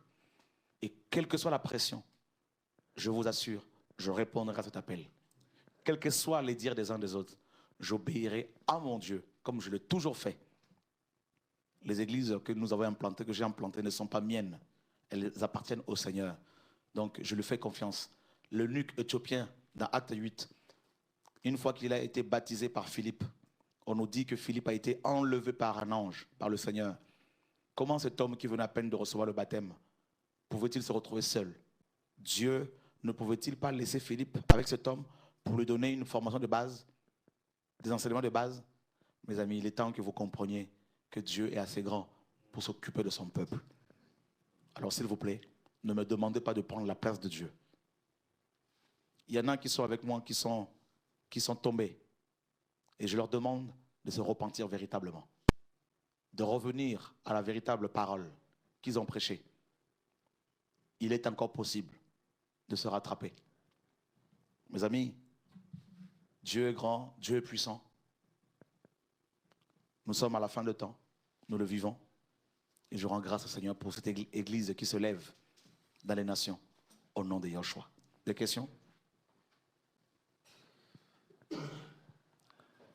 Et quelle que soit la pression, je vous assure, je répondrai à cet appel. Quels que soient les dires des uns des autres, j'obéirai à mon Dieu, comme je l'ai toujours fait. Les églises que nous avons implantées, que j'ai implantées, ne sont pas miennes. Elles appartiennent au Seigneur. Donc, je lui fais confiance. L'eunuque éthiopien, dans Acte 8, une fois qu'il a été baptisé par Philippe, on nous dit que Philippe a été enlevé par un ange, par le Seigneur. Comment cet homme qui venait à peine de recevoir le baptême pouvait-il se retrouver seul? Dieu ne pouvait-il pas laisser Philippe avec cet homme pour lui donner une formation de base, des enseignements de base? Mes amis, il est temps que vous compreniez que Dieu est assez grand pour s'occuper de son peuple. Alors s'il vous plaît, ne me demandez pas de prendre la place de Dieu. Il y en a qui sont avec moi, qui sont tombés. Et je leur demande de se repentir véritablement. De revenir à la véritable parole qu'ils ont prêchée. Il est encore possible de se rattraper. Mes amis, Dieu est grand, Dieu est puissant. Nous sommes à la fin de temps, nous le vivons. Et je rends grâce au Seigneur pour cette église qui se lève dans les nations, au nom de Yahushua. Des questions?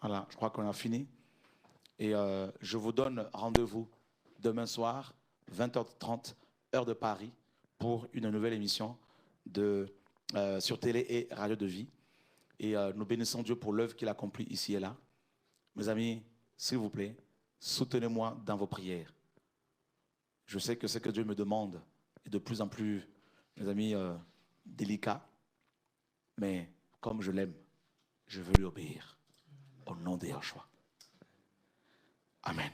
Voilà, je crois qu'on a fini. Et je vous donne rendez-vous demain soir, 20h30, heure de Paris, pour une nouvelle émission sur télé et radio de vie. Et nous bénissons Dieu pour l'œuvre qu'il accomplit ici et là. Mes amis, s'il vous plaît, soutenez-moi dans vos prières. Je sais que ce que Dieu me demande est de plus en plus, mes amis, délicat. Mais comme je l'aime, je veux lui obéir. Au nom de Yahushua. Amen.